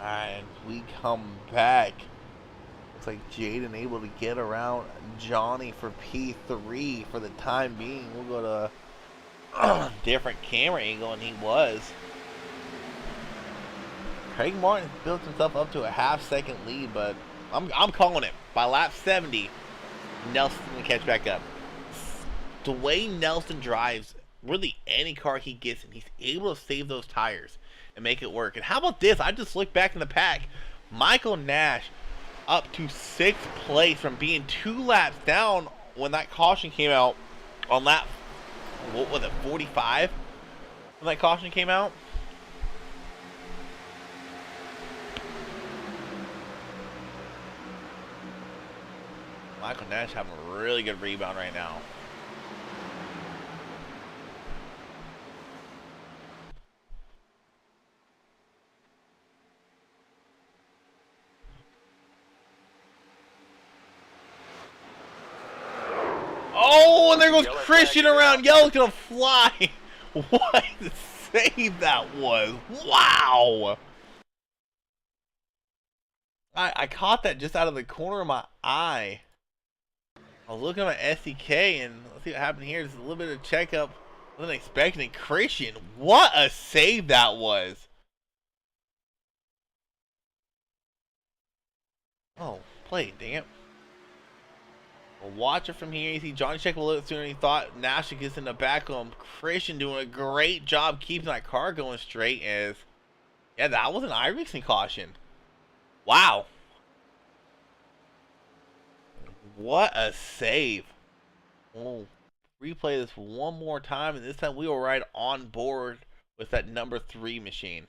Speaker 2: And we come back. Looks like Jaden able to get around Johnny for P3 for the time being. We'll go to a different camera angle than he was. Craig Martin built himself up to a half-second lead, but I'm calling it. By lap 70, Nelson's gonna catch back up. The way Nelson drives, really any car he gets in, he's able to save those tires and make it work. And how about this? I just looked back in the pack. Michael Nash up to 6th place from being 2 laps down when that caution came out on lap, what was it, 45? When that caution came out? Michael Nash having a really good rebound right now. Oh, and there goes Christian around. Yellow's gonna fly. What a save that was. Wow. I caught that just out of the corner of my eye. I was looking at my SEK, and let's see what happened here. Just a little bit of checkup. Wasn't expecting it. Christian, what a save that was. Oh, play, dang it. We'll watch it from here. You see Johnny check a little sooner than he thought. Nash gets in the back of him. Christian doing a great job keeping that car going straight. As yeah, that was an iRacing caution. Wow. What a save. We'll replay this one more time, and this time we will ride on board with that number 3 machine.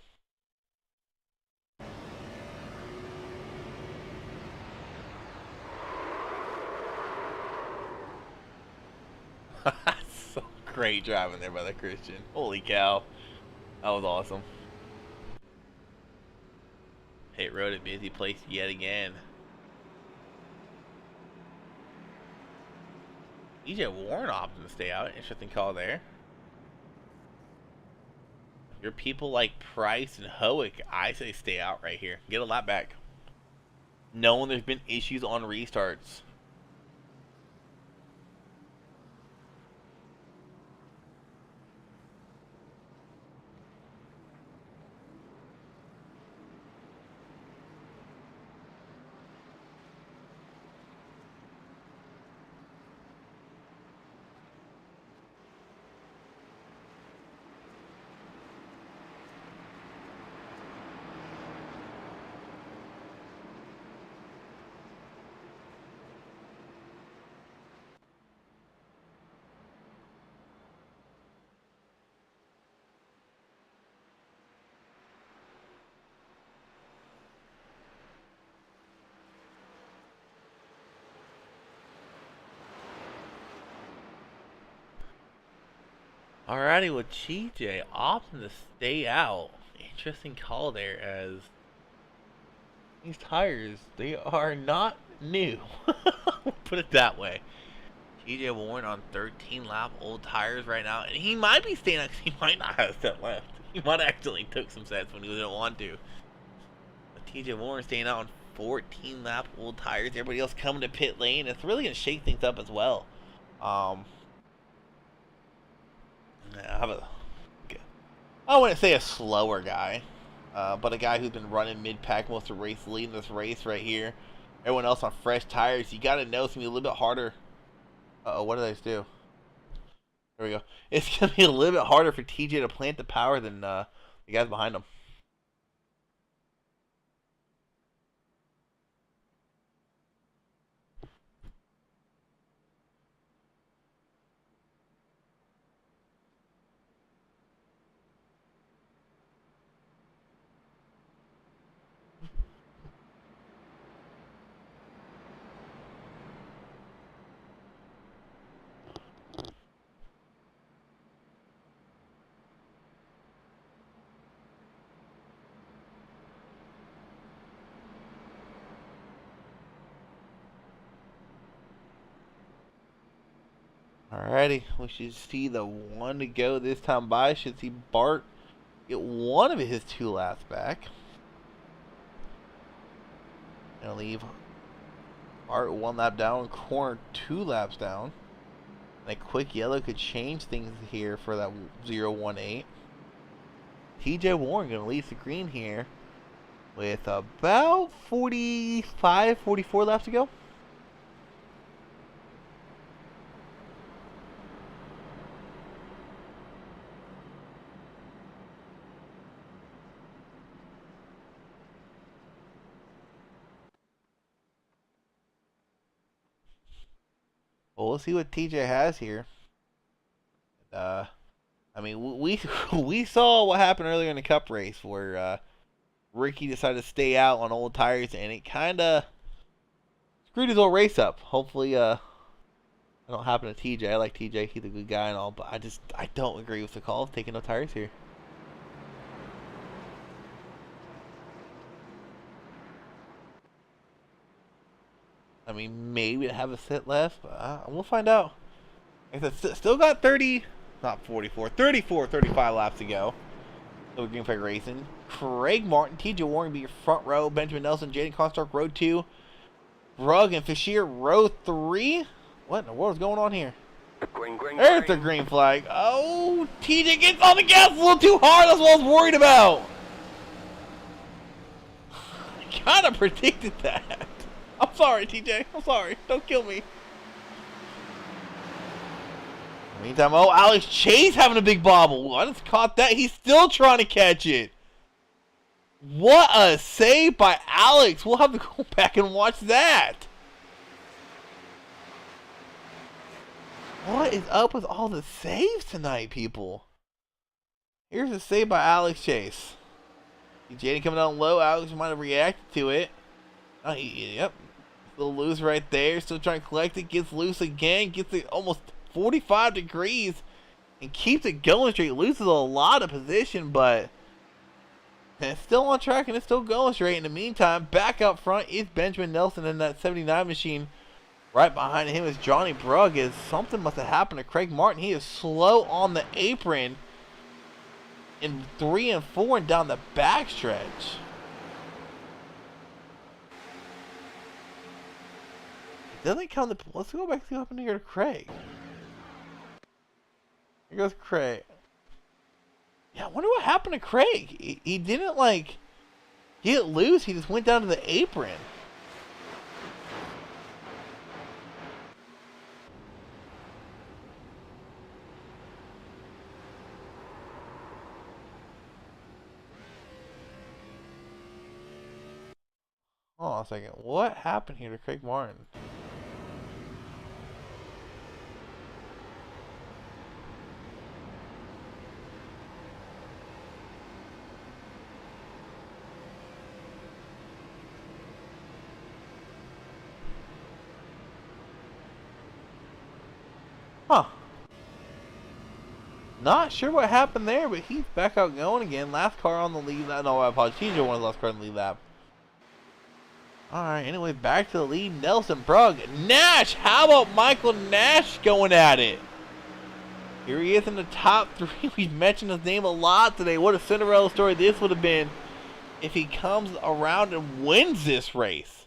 Speaker 2: So great driving there by the Christian. Holy cow. That was awesome. Pit road at busy place yet again. EJ Warren opting to stay out. Interesting call there. If you're people like Price and Howick, I say stay out right here. Get a lap back. Knowing there's been issues on restarts. Alrighty, with GJ opting to stay out. Interesting call there, as these tires, they are not new. Put it that way. GJ Warren on 13 lap old tires right now, and he might be staying out because he might not have a set left. He might actually took some sets when he didn't want to. But TJ Warren staying out on 14 lap old tires. Everybody else coming to pit lane. It's really going to shake things up as well. Yeah, I wouldn't say a slower guy, but a guy who's been running mid-pack most of the race, leading this race right here. Everyone else on fresh tires. You got to know it's going to be a little bit harder. Uh-oh, what did I just do? There we go. It's going to be a little bit harder for TJ to plant the power than the guys behind him. Alrighty, we should see the one to go this time by. Should see Bart get one of his 2 laps back. Gonna leave Bart 1 lap down, corner 2 laps down. And a quick yellow could change things here for that 0-1-8. TJ Warren gonna leave the green here with about 45, 44 laps to go. Well, we'll see what TJ has here. I mean, we saw what happened earlier in the Cup race where Ricky decided to stay out on old tires, and it kind of screwed his old race up. Hopefully, it don't happen to TJ. I like TJ; he's a good guy and all, but I don't agree with the call of taking no tires here. I mean, maybe to have a set left, but we'll find out. Like I said, still got 30, not 44, 34, 35 laps to go. So Green Flag Racing. Craig Martin, TJ Warren be your front row. Benjamin Nelson, Jaden Constark, row 2. Rugg and Fisher, row 3. What in the world is going on here?
Speaker 1: Green, green,
Speaker 2: There's the green flag. Oh, TJ gets on the gas a little too hard. That's what I was worried about. I kind of predicted that. I'm sorry, TJ. I'm sorry. Don't kill me. Meantime, oh, Alex Chase having a big bobble. I just caught that. He's still trying to catch it. What a save by Alex. We'll have to go back and watch that. What is up with all the saves tonight, people? Here's a save by Alex Chase. Jaden coming down low. Alex might have reacted to it. Oh, yep. Little loose right there. Still trying to collect it. Gets loose again. Gets it almost 45 degrees. And keeps it going straight. Loses a lot of position, but it's still on track and it's still going straight. In the meantime, back up front is Benjamin Nelson in that 79 machine. Right behind him is Johnny Brugg. Is something must have happened to Craig Martin. He is slow on the apron in 3 and 4 and down the backstretch. Doesn't count the. Let's go back and see what happened here to Craig. Here goes Craig. Yeah, I wonder what happened to Craig. He didn't like get loose. He just went down to the apron. Hold on a second. What happened here to Craig Martin? Huh. Not sure what happened there, but he's back out going again. Last car on the lead lap. No, I apologize. He's one of the last cars on the lead lap. Alright, anyway, back to the lead. Nelson, Brugg, Nash. How about Michael Nash going at it? Here he is in the top 3. We've mentioned his name a lot today. What a Cinderella story this would have been if he comes around and wins this race.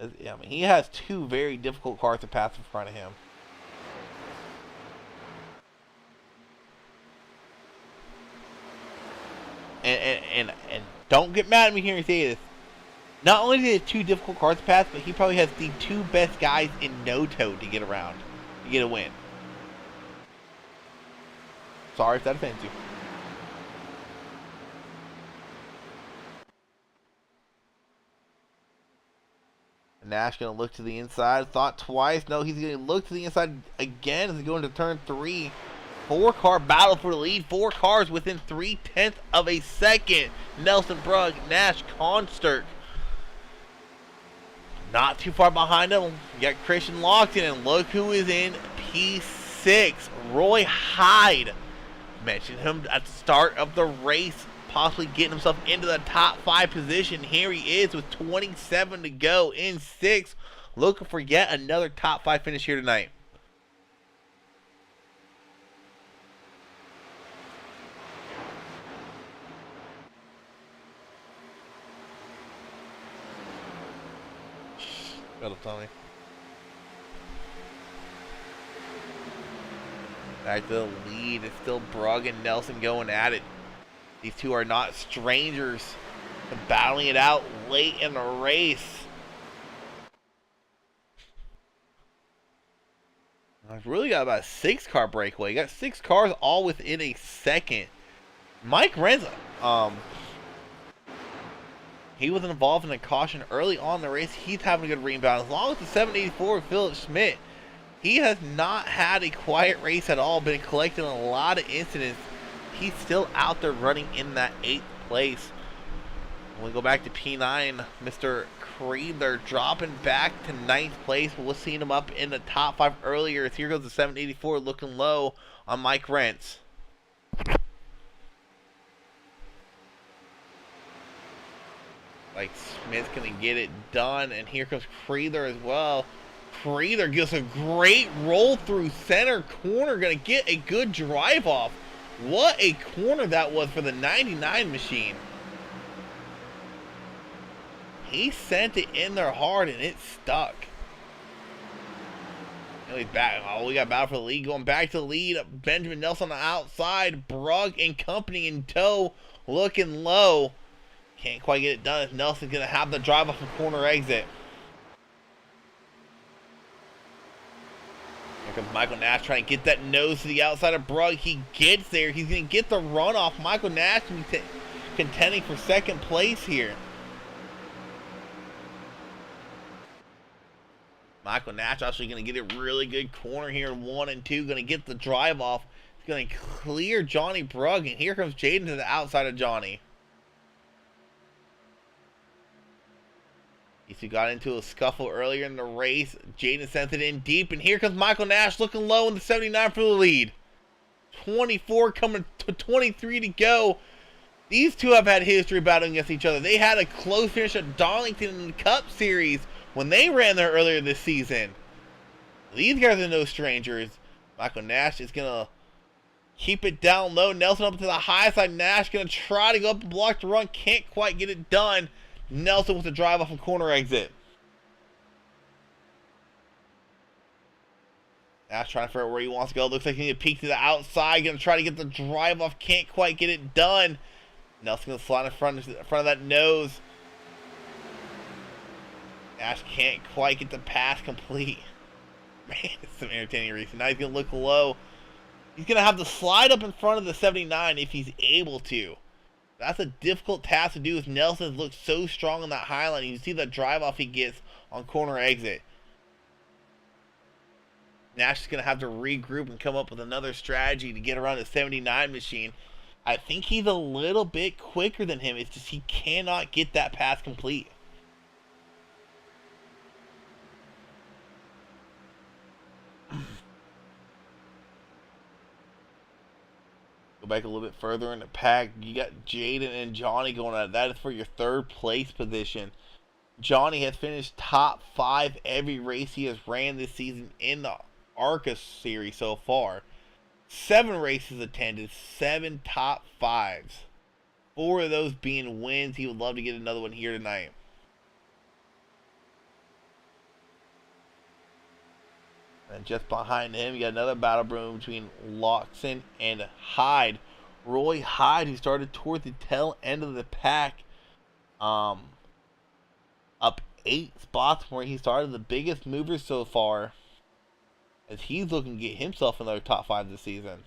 Speaker 2: I mean, he has 2 very difficult cars to pass in front of him. And don't get mad at me here and say this. Not only do he have 2 difficult cars to pass, but he probably has the 2 best guys in Noto to get around, to get a win. Sorry if that offends you. Nash going to look to the inside. Thought twice. No, he's going to look to the inside again as he goes into turn 3. 4-car battle for the lead. 4 cars within 3/10 of a second. Nelson Brugg, Nash, Consterk. Not too far behind him. You got Christian Lockton, and look who is in P6. Roy Hyde. Mentioned him at the start of the race, possibly getting himself into the top 5 position. Here he is with 27 to go in 6th. Looking for yet another top 5 finish here tonight. Shut up, Tommy. Back to the lead. It's still Brugg and Nelson going at it. These two are not strangers to battling it out late in the race. I've really got about a 6-car breakaway. You got 6 cars all within a second. Mike Renza, he was involved in a caution early on in the race. He's having a good rebound. As long as the 784 of Philip Schmidt, he has not had a quiet race at all. Been collecting a lot of incidents. He's still out there running in that 8th place. When we go back to P9, Mr. Creedler dropping back to 9th place. We'll see him up in the top 5 earlier. As here goes the 784 looking low on Mike Rentz. Like Smith's going to get it done. And here comes Creedler as well. Creedler gives a great roll through center corner. Going to get a good drive off. What a corner that was for the 99 machine. He sent it in there hard and it stuck. And he's back. Oh, we got battle for the lead. Going back to the lead. Benjamin Nelson on the outside. Brugg and company in tow. Looking low. Can't quite get it done as Nelson's going to have the drive off the corner exit. Here comes Michael Nash trying to get that nose to the outside of Brugg. He gets there. He's going to get the runoff. Michael Nash contending for 2nd place here. Michael Nash actually going to get a really good corner here in 1 and 2. Going to get the drive off. He's going to clear Johnny Brugg. And here comes Jaden to the outside of Johnny. These two got into a scuffle earlier in the race. Jaden sent it in deep. And here comes Michael Nash looking low in the 79 for the lead. 24 coming to 23 to go. These two have had history battling against each other. They had a close finish at Darlington in the Cup Series when they ran there earlier this season. These guys are no strangers. Michael Nash is going to keep it down low. Nelson up to the high side. Nash going to try to go up and block the run. Can't quite get it done. Nelson with the drive off a corner exit. Nash trying to figure out where he wants to go. Looks like he needs to peek to the outside. Going to try to get the drive off. Can't quite get it done. Nelson going to slide in front of that nose. Nash can't quite get the pass complete. Man, it's some entertaining racing. Now he's going to look low. He's going to have to slide up in front of the 79 if he's able to. That's a difficult task to do as Nelson looks so strong on that high line. You see that drive off he gets on corner exit. Nash is going to have to regroup and come up with another strategy to get around the 79 machine. I think he's a little bit quicker than him. It's just he cannot get that pass complete. Go back a little bit further in the pack. You got Jaden and Johnny going at it. That is for your 3rd place position. Johnny has finished top 5 every race he has ran this season in the ARCA series so far. 7 races attended, 7 top 5s. 4 of those being wins. He would love to get another one here tonight. And just behind him, you got another battle room between Loxton and Hyde. Roy Hyde, who started toward the tail end of the pack, up 8 spots from where he started, the biggest mover so far, as he's looking to get himself another top 5 this season.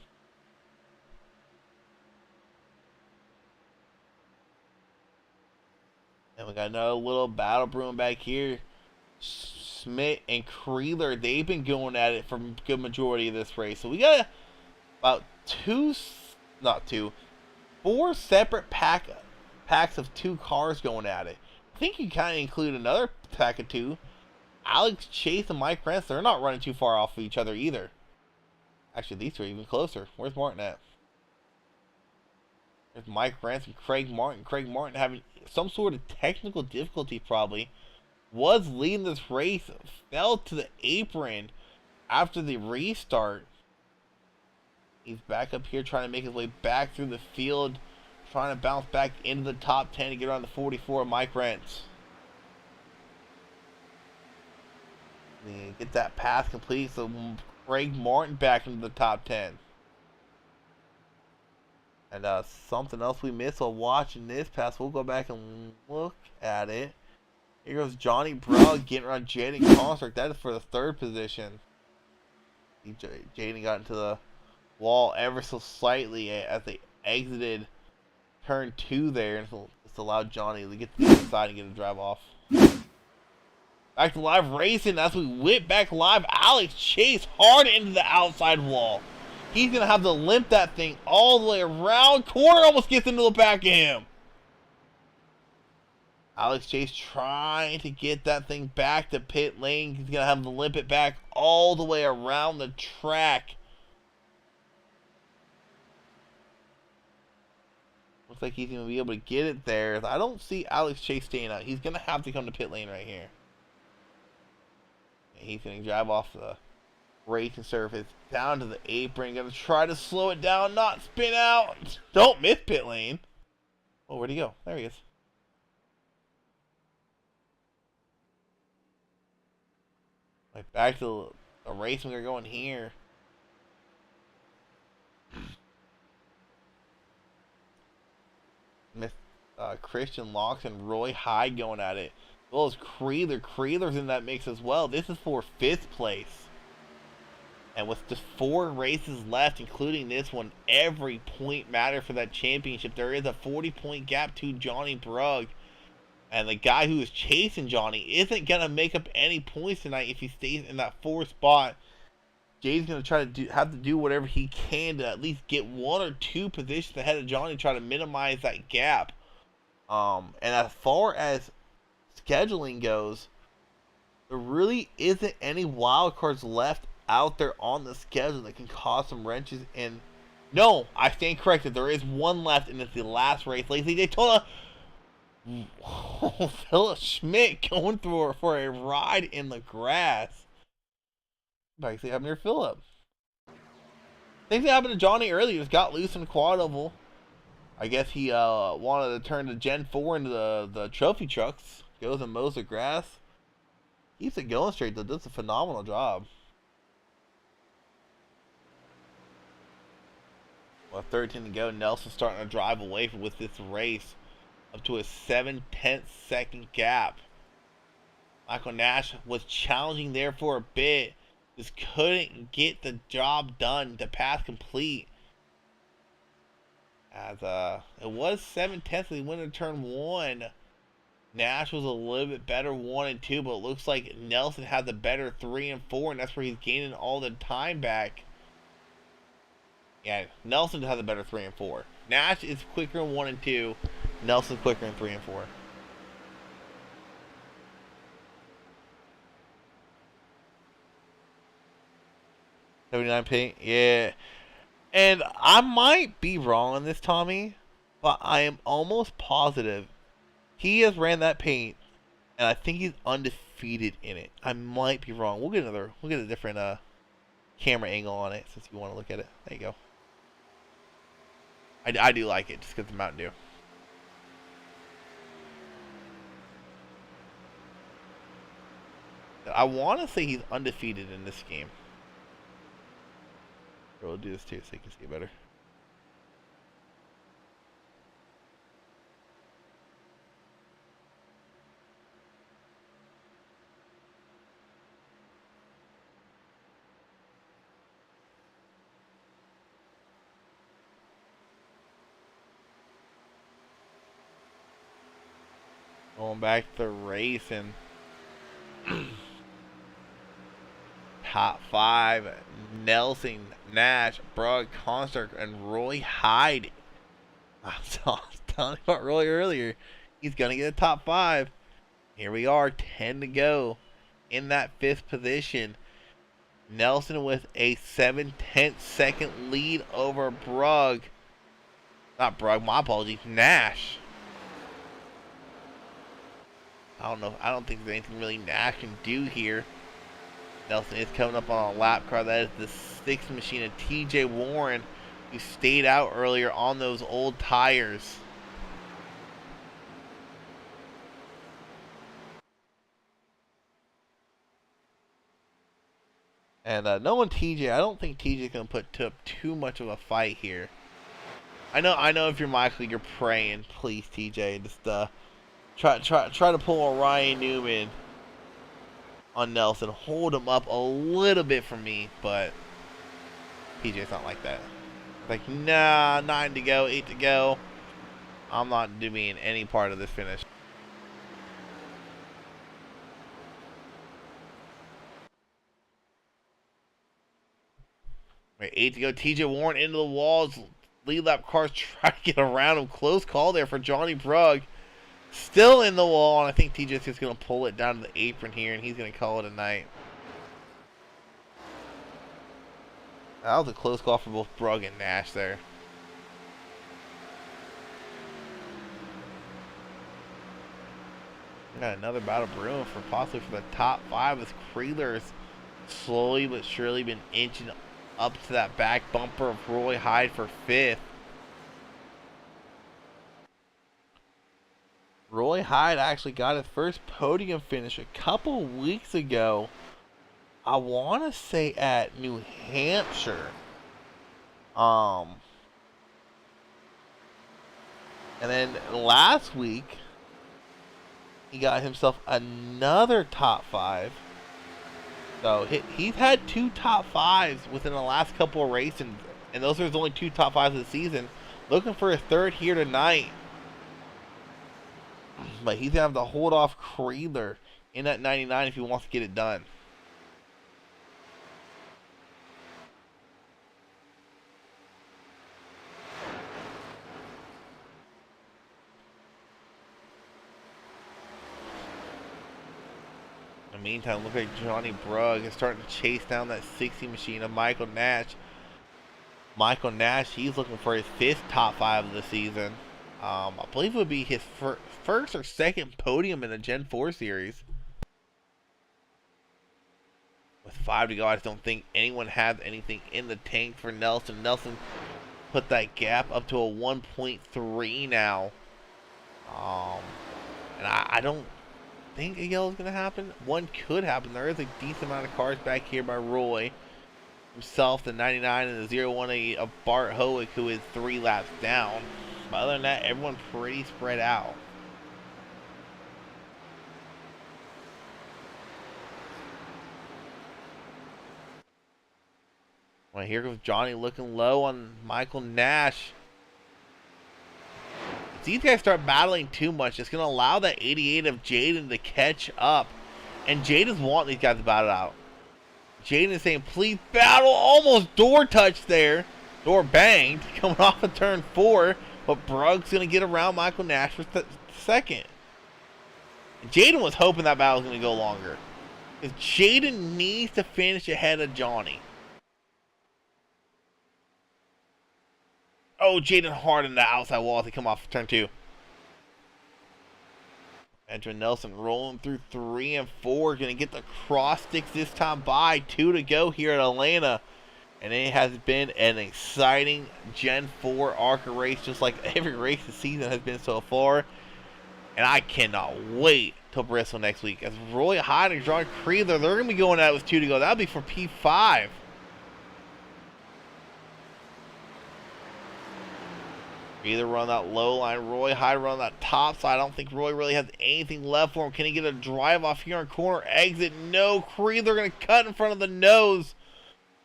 Speaker 2: And we got another little battle brewing back here. Schmidt and Kreeler, they've been going at it for a good majority of this race. So we got about 4 separate packs of 2 cars going at it. I think you kind of include another pack of 2. Alex Chase and Mike Rance, they're not running too far off of each other either. Actually, these 2 are even closer. Where's Martin at? There's Mike Rance and Craig Martin. Craig Martin having some sort of technical difficulty probably. Was leading this race. Fell to the apron after the restart. He's back up here trying to make his way back through the field. Trying to bounce back into the top 10 to get around the 44. Mike Rance. Get that pass complete. So Craig Martin back into the top 10. And something else we missed while watching this pass. We'll go back and look at it. Here goes Johnny Brugg getting around Jaden Construct. That is for the 3rd position. Jaden got into the wall ever so slightly as they exited turn 2 there. And this allowed Johnny to get to the inside and get a drive off. Back to live racing as we whip back live. Alex Chase hard into the outside wall. He's going to have to limp that thing all the way around. Corner almost gets into the back of him. Alex Chase trying to get that thing back to pit lane. He's going to have to limp it back all the way around the track. Looks like he's going to be able to get it there. I don't see Alex Chase staying out. He's going to have to come to pit lane right here. And he's going to drive off the racing surface down to the apron. Going to try to slow it down, not spin out. Don't miss pit lane. Oh, where'd he go? There he is. Like back to the race we're going here. Miss Christian Locks and Roy Hyde going at it. As well as Kreeler. Kreeler's in that mix as well. This is for 5th place. And with just 4 races left, including this one, every point matters for that championship. There is a 40-point gap to Johnny Brugg. And the guy who is chasing Johnny isn't going to make up any points tonight if he stays in that 4th spot. Jay's going to try to have to do whatever he can to at least get 1 or 2 positions ahead of Johnny to try to minimize that gap. And as far as scheduling goes, there really isn't any wild cards left out there on the schedule that can cause some wrenches in. No, I stand corrected. There is one left, and it's the last race. Lacey Daytona. Philip Schmidt going through for a ride in the grass. Back to happened near Philip. Things that happened to Johnny earlier. He just got loose in the quad oval. I guess he wanted to turn the Gen 4 into the trophy trucks. Goes and mows the grass. Keeps it going straight though. Does a phenomenal job. Well, 13 to go. Nelson starting to drive away with this race. Up to a 7/10 second gap. Michael Nash was challenging there for a bit. Just couldn't get the job done to pass complete. As it was 7/10, so he went into turn 1. Nash was a little bit better 1 and 2, but it looks like Nelson had the better 3 and 4, and that's where he's gaining all the time back. Yeah, Nelson has the better 3 and 4. Nash is quicker in 1 and 2. Nelson quicker in 3 and 4. $79 paint, yeah. And I might be wrong on this, Tommy, but I am almost positive he has ran that paint, and I think he's undefeated in it. I might be wrong. We'll get a different camera angle on it since you want to look at it. There you go. I do like it just because of Mountain Dew. I want to say he's undefeated in this game. We'll do this too so you can see it better. going back to the race, and top 5, Nelson, Nash, Brugg, Constark, and Roy Hyde. I was telling you about Roy earlier. He's going to get a top 5. Here we are, 10 to go in that 5th position. Nelson with a 7/10 second lead over Brugg. Not Brugg, my apologies, Nash. I don't think there's anything really Nash can do here. Nelson is coming up on a lap car. That is the 6th machine of TJ Warren, who stayed out earlier on those old tires. And knowing TJ, I don't think TJ's going to put up too much of a fight here. I know if you're Michael, you're praying, please TJ, just try to pull a Ryan Newman on Nelson, hold him up a little bit for me, but TJ's not like that. Like, nah, 9 to go, 8 to go. I'm not doing any part of this finish. Right, 8 to go. TJ Warren into the walls. Lead lap cars try to get around him. Close call there for Johnny Brugg. Still in the wall, and I think TJ's just going to pull it down to the apron here, and he's going to call it a night. That was a close call for both Brugg and Nash there. We got another battle brewing for possibly for the top 5 as Creeler's slowly but surely been inching up to that back bumper of Roy Hyde for 5th. Roy Hyde actually got his first podium finish a couple weeks ago. I want to say at New Hampshire. And then last week, he got himself another top 5. So he's had 2 top 5s within the last couple of races, and those are his only 2 top 5s of the season. Looking for a 3rd here tonight. But he's going to have to hold off Creeler in that 99 if he wants to get it done. In the meantime, look like Johnny Brugg is starting to chase down that 60 machine of Michael Nash. Michael Nash, he's looking for his 5th top 5 of the season. I believe it would be his first or 2nd podium in the Gen 4 series. With 5 to go, I just don't think anyone has anything in the tank for Nelson. Nelson put that gap up to a 1.3 now. And I don't think a yellow is going to happen. One could happen. There is a decent amount of cars back here by Roy himself, the 99 and the 018 of Bart Howick, who is 3 laps down. But other than that, everyone pretty spread out. Well, here goes Johnny looking low on Michael Nash. If these guys start battling too much, it's going to allow that 88 of Jaden to catch up. And Jaden's wanting these guys to battle out. Jaden is saying, please battle. Almost door touch there. Door banged. Coming off of turn 4. But Brugg's going to get around Michael Nash for 2nd. Jaden was hoping that battle was going to go longer. Because Jaden needs to finish ahead of Johnny. Oh, Jaden hard in the outside wall as they come off of turn 2. Andrew Nelson rolling through 3 and 4. Going to get the cross sticks this time by. 2 to go here at Atlanta. And it has been an exciting Gen 4 ARCA race, just like every race this season has been so far. And I cannot wait till Bristol next week. As Roy Hyde and John Creeler, they're going to be going out with 2 to go. That'll be for P5. Either run that low line, Roy Hyde run that top side. I don't think Roy really has anything left for him. Can he get a drive off here on corner exit? No, Creeler going to cut in front of the nose.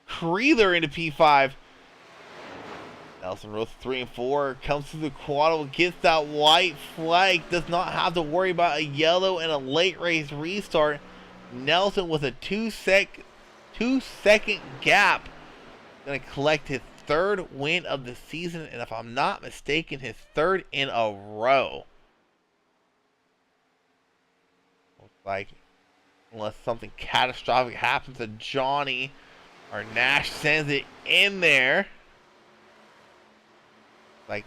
Speaker 2: Creeler into P5. Nelson rolls 3 and 4, comes through the quad, gets that white flag, does not have to worry about a yellow and a late race restart. Nelson with a 2-second gap, going to collect his 3rd win of the season, and if I'm not mistaken, his 3rd in a row. Looks like, unless something catastrophic happens to Johnny, or Nash sends it in there. Like,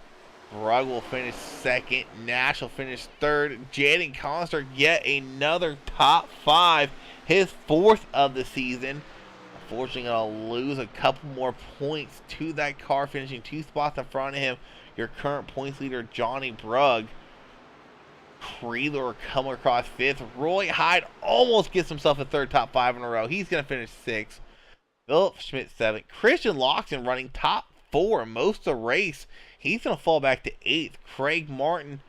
Speaker 2: Brugg will finish 2nd, Nash will finish 3rd, Jaden Conster get another top 5, his 4th of the season. Unfortunately, going to lose a couple more points to that car, finishing 2 spots in front of him. Your current points leader, Johnny Brugg. Creeler coming across 5th. Roy Hyde almost gets himself a 3rd top 5 in a row. He's going to finish 6th. Philip Schmidt 7th. Christian Loxton running top 4 most of the race. He's going to fall back to 8th. Craig Martin,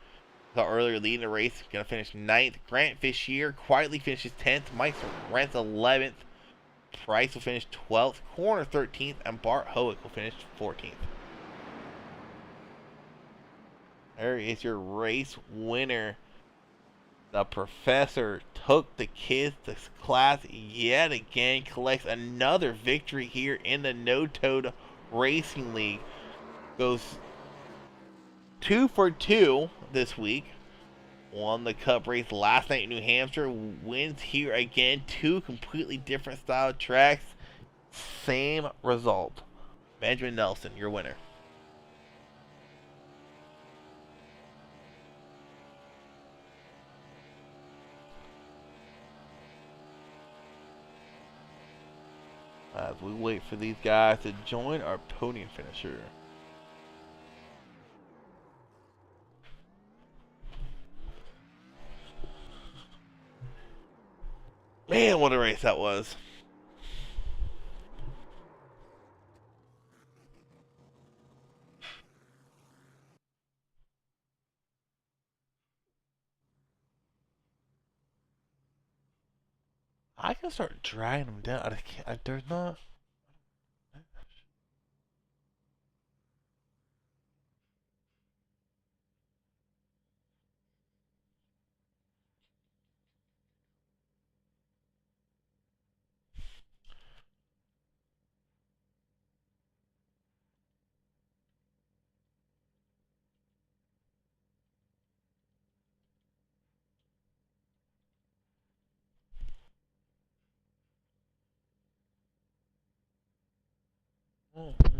Speaker 2: the earlier leading the race, going to finish 9th. Grant Fishier quietly finishes 10th. Mike Rentz 11th. Price will finish 12th. Corner 13th. And Bart Howick will finish 14th. There is your race winner. The professor took the kids to class yet again. Collects another victory here in the No Toad Racing League. Goes 2 for 2 this week. Won the Cup race last night in New Hampshire. Wins here again. 2 completely different style tracks. Same result. Benjamin Nelson, your winner. As we wait for these guys to join our podium finisher. Man, what a race that was. I can start dragging them down. There's not.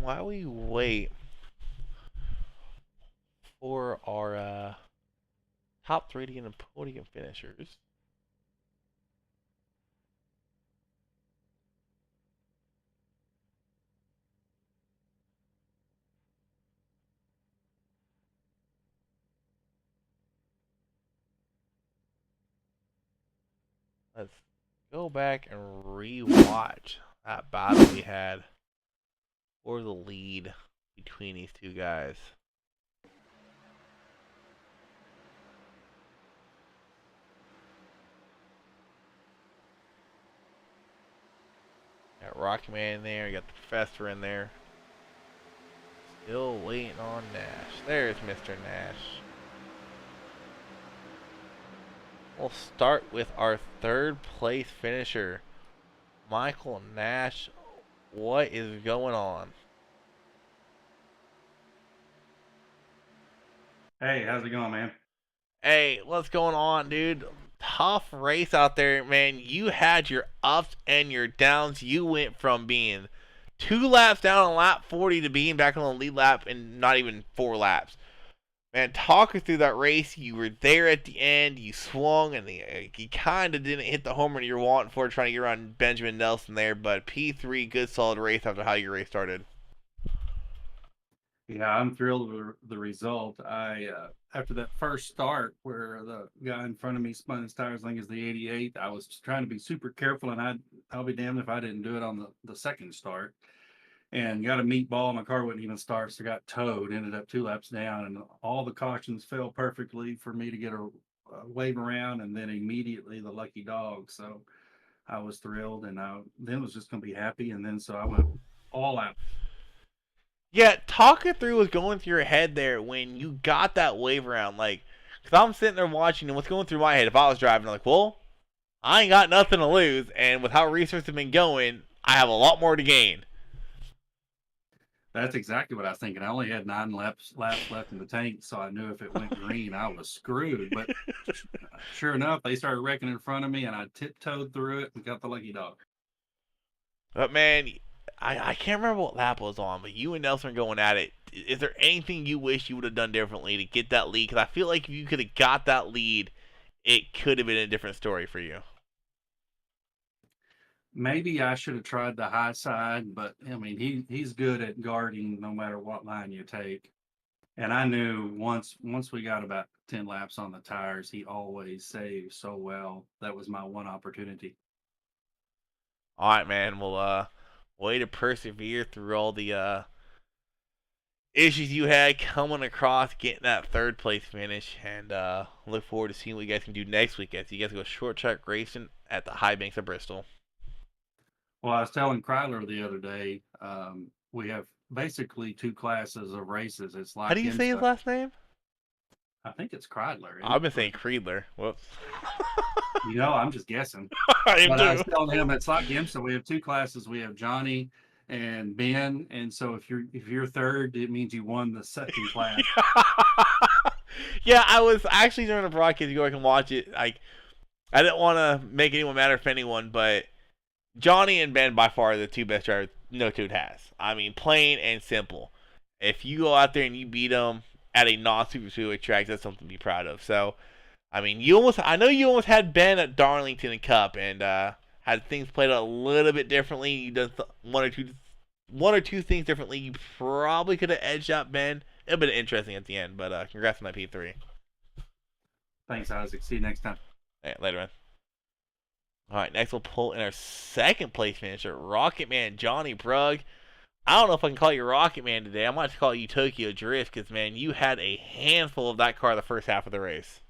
Speaker 2: While we wait for our top 3 to get the podium finishers. Let's go back and rewatch that battle we had for the lead between these two guys. Got Rocky Man in there, got the Professor in there. Still waiting on Nash. There's Mr. Nash. We'll start with our 3rd place finisher, Michael Nash. What is going on?
Speaker 5: Hey, how's it going, man?
Speaker 2: Hey, what's going on, dude? Tough race out there, man. You had your ups and your downs. You went from being 2 laps down on lap 40 to being back on the lead lap in not even 4 laps. Man, talk us through that race. You were there at the end. You swung, and you kind of didn't hit the homer you were wanting for, trying to get around Benjamin Nelson there. But P3, good solid race after how your race started.
Speaker 5: Yeah, I'm thrilled with the result. I after that first start where the guy in front of me spun his tires, I think it's the 88. I was trying to be super careful, and I'll be damned if I didn't do it on the second start. And got a meatball. My car wouldn't even start, so got towed. Ended up 2 laps down, and all the cautions fell perfectly for me to get a wave around, and then immediately the lucky dog. So I was thrilled, and I then was just going to be happy. And then so I went all out.
Speaker 2: Yeah, talk it through what's going through your head there when you got that wave around. Like, because I'm sitting there watching, and what's going through my head if I was driving, I'm like, well, I ain't got nothing to lose, and with how research have been going, I have a lot more to gain.
Speaker 5: That's exactly what I was thinking. I only had 9 laps left in the tank, so I knew if it went green, I was screwed. But sure enough, they started wrecking in front of me, and I tiptoed through it and got the lucky dog.
Speaker 2: But man, I can't remember what lap was on, but you and Nelson are going at it. Is there anything you wish you would have done differently to get that lead? Because I feel like if you could have got that lead, it could have been a different story for you.
Speaker 5: Maybe I should have tried the high side, but I mean, he's good at guarding no matter what line you take. And I knew once we got about 10 laps on the tires, he always saved so well. That was my one opportunity.
Speaker 2: All right, man. Well, way to persevere through all the issues you had coming across, getting that third place finish, and look forward to seeing what you guys can do next week as you guys go short track racing at the High Banks of Bristol.
Speaker 5: Well, I was telling Kryler the other day, we have basically 2 classes of races. It's like
Speaker 2: How do you say his last name?
Speaker 5: I think it's Kreidler.
Speaker 2: I've been saying Creedler. Whoops.
Speaker 5: I'm just guessing.
Speaker 2: I
Speaker 5: But I was
Speaker 2: do.
Speaker 5: telling him it's like GIMSA. We have 2 classes. We have Johnny and Ben, and so if you're third, it means you won the second class.
Speaker 2: Yeah, I was actually during the broadcast. You go back and watch it. Like, I didn't want to make anyone matter for anyone, but Johnny and Ben by far are the 2 best drivers No Toad has. I mean, plain and simple. If you go out there and you beat them at a non-super speedway track, that's something to be proud of. So, I mean, I know you almost had Ben at Darlington and Cup, and had things played out a little bit differently. You done one or two things differently. You probably could have edged out Ben. It would have been interesting at the end, but congrats on that P3.
Speaker 5: Thanks, Isaac. See you next time.
Speaker 2: All right, later, man. All right, next we'll pull in our second place finisher, Rocket Man Johnny Brugg. I don't know if I can call you Rocket Man today. I might have to call you Tokyo Drift because, man, you had a handful of that car the first half of the race.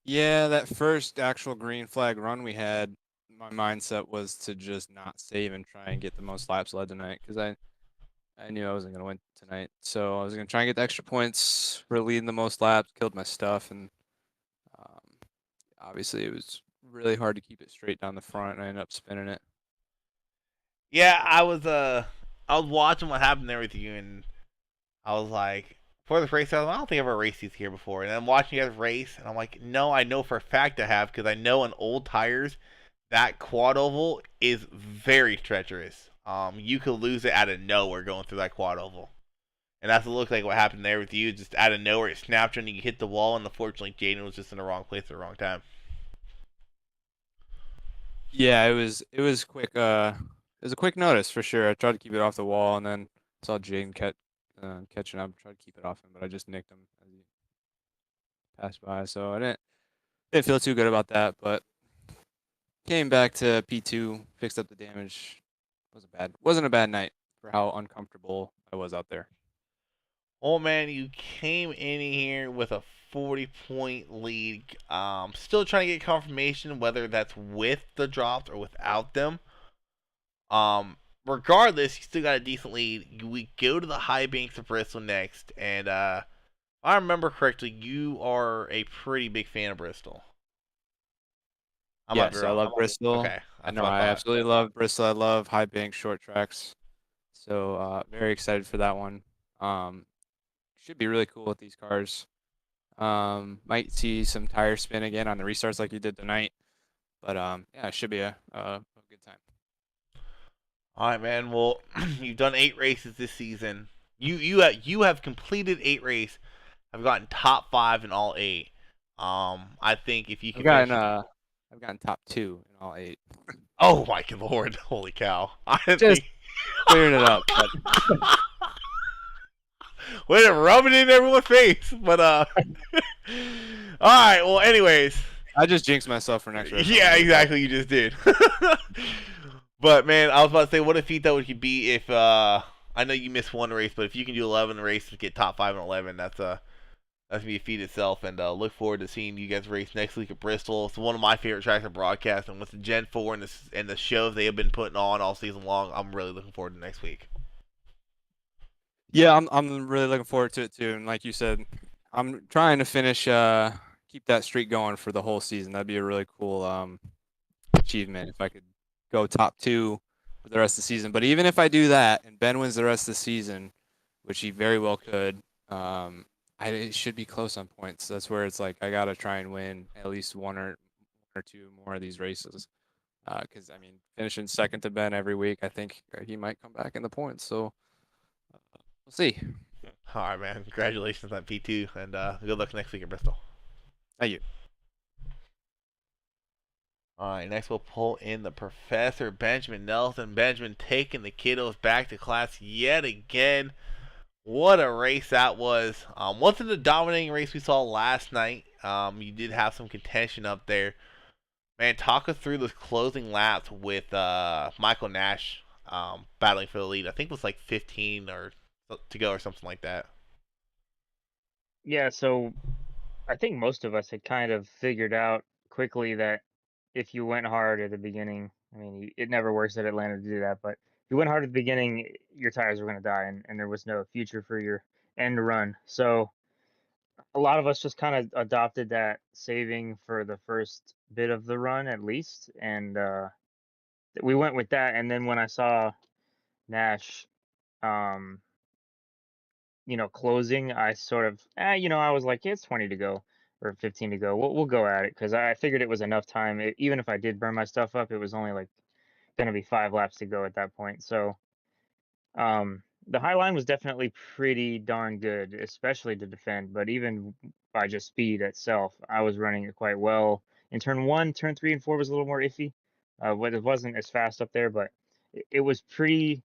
Speaker 6: Yeah, that first actual green flag run we had, my mindset was to just not save and try and get the most laps led tonight because I knew I wasn't going to win tonight. So I was going to try and get the extra points for leading the most laps, killed my stuff, and obviously it was really hard to keep it straight down the front, and I ended up spinning it.
Speaker 2: Yeah, I was watching what happened there with you, and I was like, for the race, I don't think I've ever raced these here before. And I'm watching you guys race, and I'm like, no, I know for a fact I have, because I know on old tires, that quad oval is very treacherous. You could lose it out of nowhere going through that quad oval. And that's what looked like what happened there with you. Just out of nowhere, it snapped and you hit the wall, and unfortunately, Jaden was just in the wrong place at the wrong time.
Speaker 6: Yeah, it was quick. It was a quick notice for sure. I tried to keep it off the wall, and then saw Jaden catching up, tried to keep it off him, but I just nicked him as he passed by. So I didn't feel too good about that, but came back to P2, fixed up the damage. Wasn't a bad night for how uncomfortable I was out there.
Speaker 2: Oh man, you came in here with a 40-point lead. Still trying to get confirmation whether that's with the drops or without them. Regardless, you still got a decent lead. We go to the High Banks of Bristol next, and if I remember correctly, you are a pretty big fan of Bristol.
Speaker 6: Yes, I love Bristol.
Speaker 2: Okay,
Speaker 6: I absolutely love Bristol. I love high bank short tracks. So very excited for that one. Should be really cool with these cars. Might see some tire spin again on the restarts like you did tonight. But yeah, it should be a good time.
Speaker 2: All right, man. Well, you've done 8 races this season. You have completed 8 races. I've gotten top 5 in all 8. I think if you can.
Speaker 6: I've gotten top 2 in all 8.
Speaker 2: Oh my lord! Holy cow!
Speaker 6: Just clearing it up. But...
Speaker 2: Way to rub it in everyone's face. But all right. Well, anyways.
Speaker 6: I just jinxed myself for next race.
Speaker 2: Yeah, exactly. You just did. But man, I was about to say, what a feat that would be if I know you missed 1 race, but if you can do 11 races and get top 5 in 11, that's gonna be a feat itself. And look forward to seeing you guys race next week at Bristol. It's one of my favorite tracks to broadcast, and with the Gen 4 and the shows they have been putting on all season long, I'm really looking forward to next week.
Speaker 6: Yeah, I'm really looking forward to it too. And like you said, I'm trying to finish keep that streak going for the whole season. That'd be a really cool achievement if I could go top 2 for the rest of the season. But even if I do that and Ben wins the rest of the season, which he very well could, it should be close on points. That's where it's like I gotta try and win at least one or two more of these races. Because I mean, finishing second to Ben every week, I think he might come back in the points. So we'll see.
Speaker 2: All right, man. Congratulations on P2, and good luck next week at Bristol.
Speaker 6: Thank you.
Speaker 2: All right, next we'll pull in the Professor Benjamin Nelson. Benjamin taking the kiddos back to class yet again. What a race that was. Wasn't the dominating race we saw last night. You did have some contention up there. Man, talk us through those closing laps with Michael Nash battling for the lead. I think it was like 15 or to go or something like that.
Speaker 3: Yeah, so I think most of us had kind of figured out quickly that if you went hard at the beginning, I mean, it never works at Atlanta to do that, but if you went hard at the beginning, your tires were going to die, and there was no future for your end run. So a lot of us just kind of adopted that saving for the first bit of the run at least, and we went with that. And then when I saw Nash, um, closing, I sort of, I was like, yeah, it's 20 to go or 15 to go. We'll go at it because I figured it was enough time. Even if I did burn my stuff up, it was only like going to be 5 laps to go at that point. So the high line was definitely pretty darn good, especially to defend. But even by just speed itself, I was running it quite well. In turn 1, turn 3, and 4 was a little more iffy. But it wasn't as fast up there, but it was pretty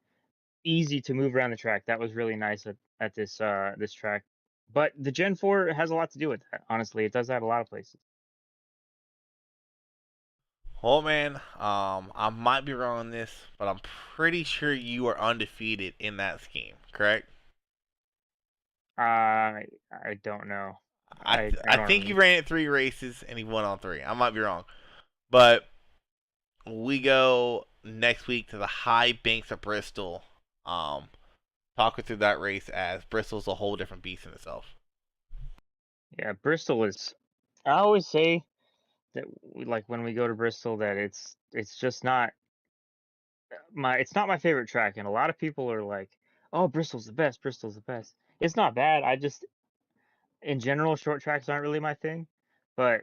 Speaker 3: easy to move around the track. That was really nice at this track. But the Gen 4 has a lot to do with that. Honestly, it does that a lot of places.
Speaker 2: Oh man, I might be wrong on this, but I'm pretty sure you are undefeated in that scheme, correct?
Speaker 3: I don't know. I
Speaker 2: I
Speaker 3: don't
Speaker 2: think you
Speaker 3: remember.
Speaker 2: ran it 3 races and he won all 3. I might be wrong, but we go next week to the high banks of Bristol. Talk us through that race as Bristol's a whole different beast in itself.
Speaker 3: Yeah, Bristol is. I always say that like when we go to Bristol that it's just not it's not my favorite track, and a lot of people are like, "Oh, Bristol's the best. Bristol's the best." It's not bad. I just in general short tracks aren't really my thing, but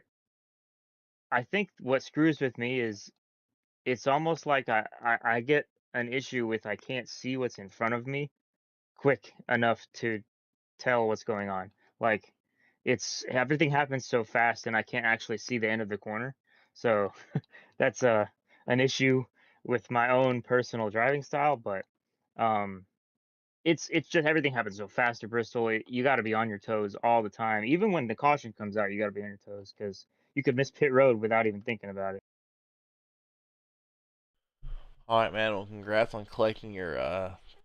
Speaker 3: I think what screws with me is it's almost like I get an issue with I can't see what's in front of me quick enough to tell what's going on. Like it's everything happens so fast and I can't actually see the end of the corner. So that's an issue with my own personal driving style, but um it's just everything happens so fast at Bristol. You got to be on your toes all the time. Even when the caution comes out, you got to be on your toes because you could miss pit road without even thinking about it.
Speaker 2: All right, man. Well, congrats on collecting your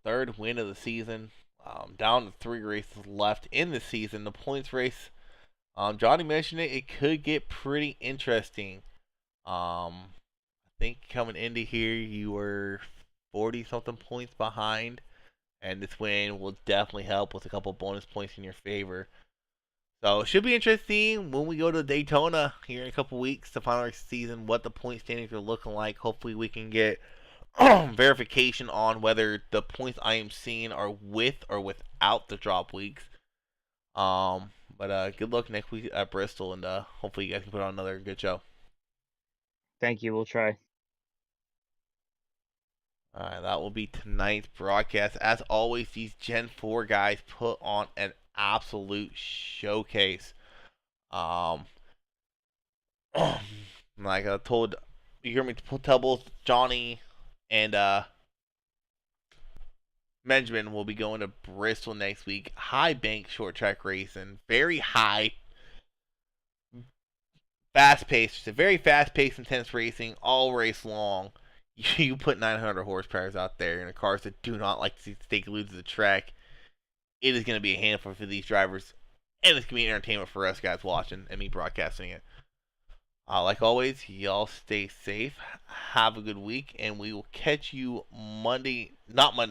Speaker 2: 3rd win of the season. Down to 3 races left in the season. The points race. Johnny mentioned it. It could get pretty interesting. I think coming into here, you were 40 something points behind, and this win will definitely help with a couple bonus points in your favor. So it should be interesting when we go to Daytona here in a couple weeks to final season what the point standings are looking like. Hopefully we can get verification on whether the points I am seeing are with or without the drop weeks. But good luck next week at Bristol, and hopefully you guys can put on another good show.
Speaker 3: Thank you. We'll try.
Speaker 2: Alright, that will be tonight's broadcast. As always, these Gen 4 guys put on an absolute showcase. Like I told, you hear me tell both Johnny and Benjamin will be going to Bristol next week. High bank short track racing. Very high, fast paced. It's a very fast paced, intense racing all race long. You put 900 horsepower out there in the cars that do not like to stay glued to the track. It is going to be a handful for these drivers, and it's going to be entertainment for us guys watching and me broadcasting it. Like always, y'all stay safe, have a good week, and we will catch you Monday, not Monday,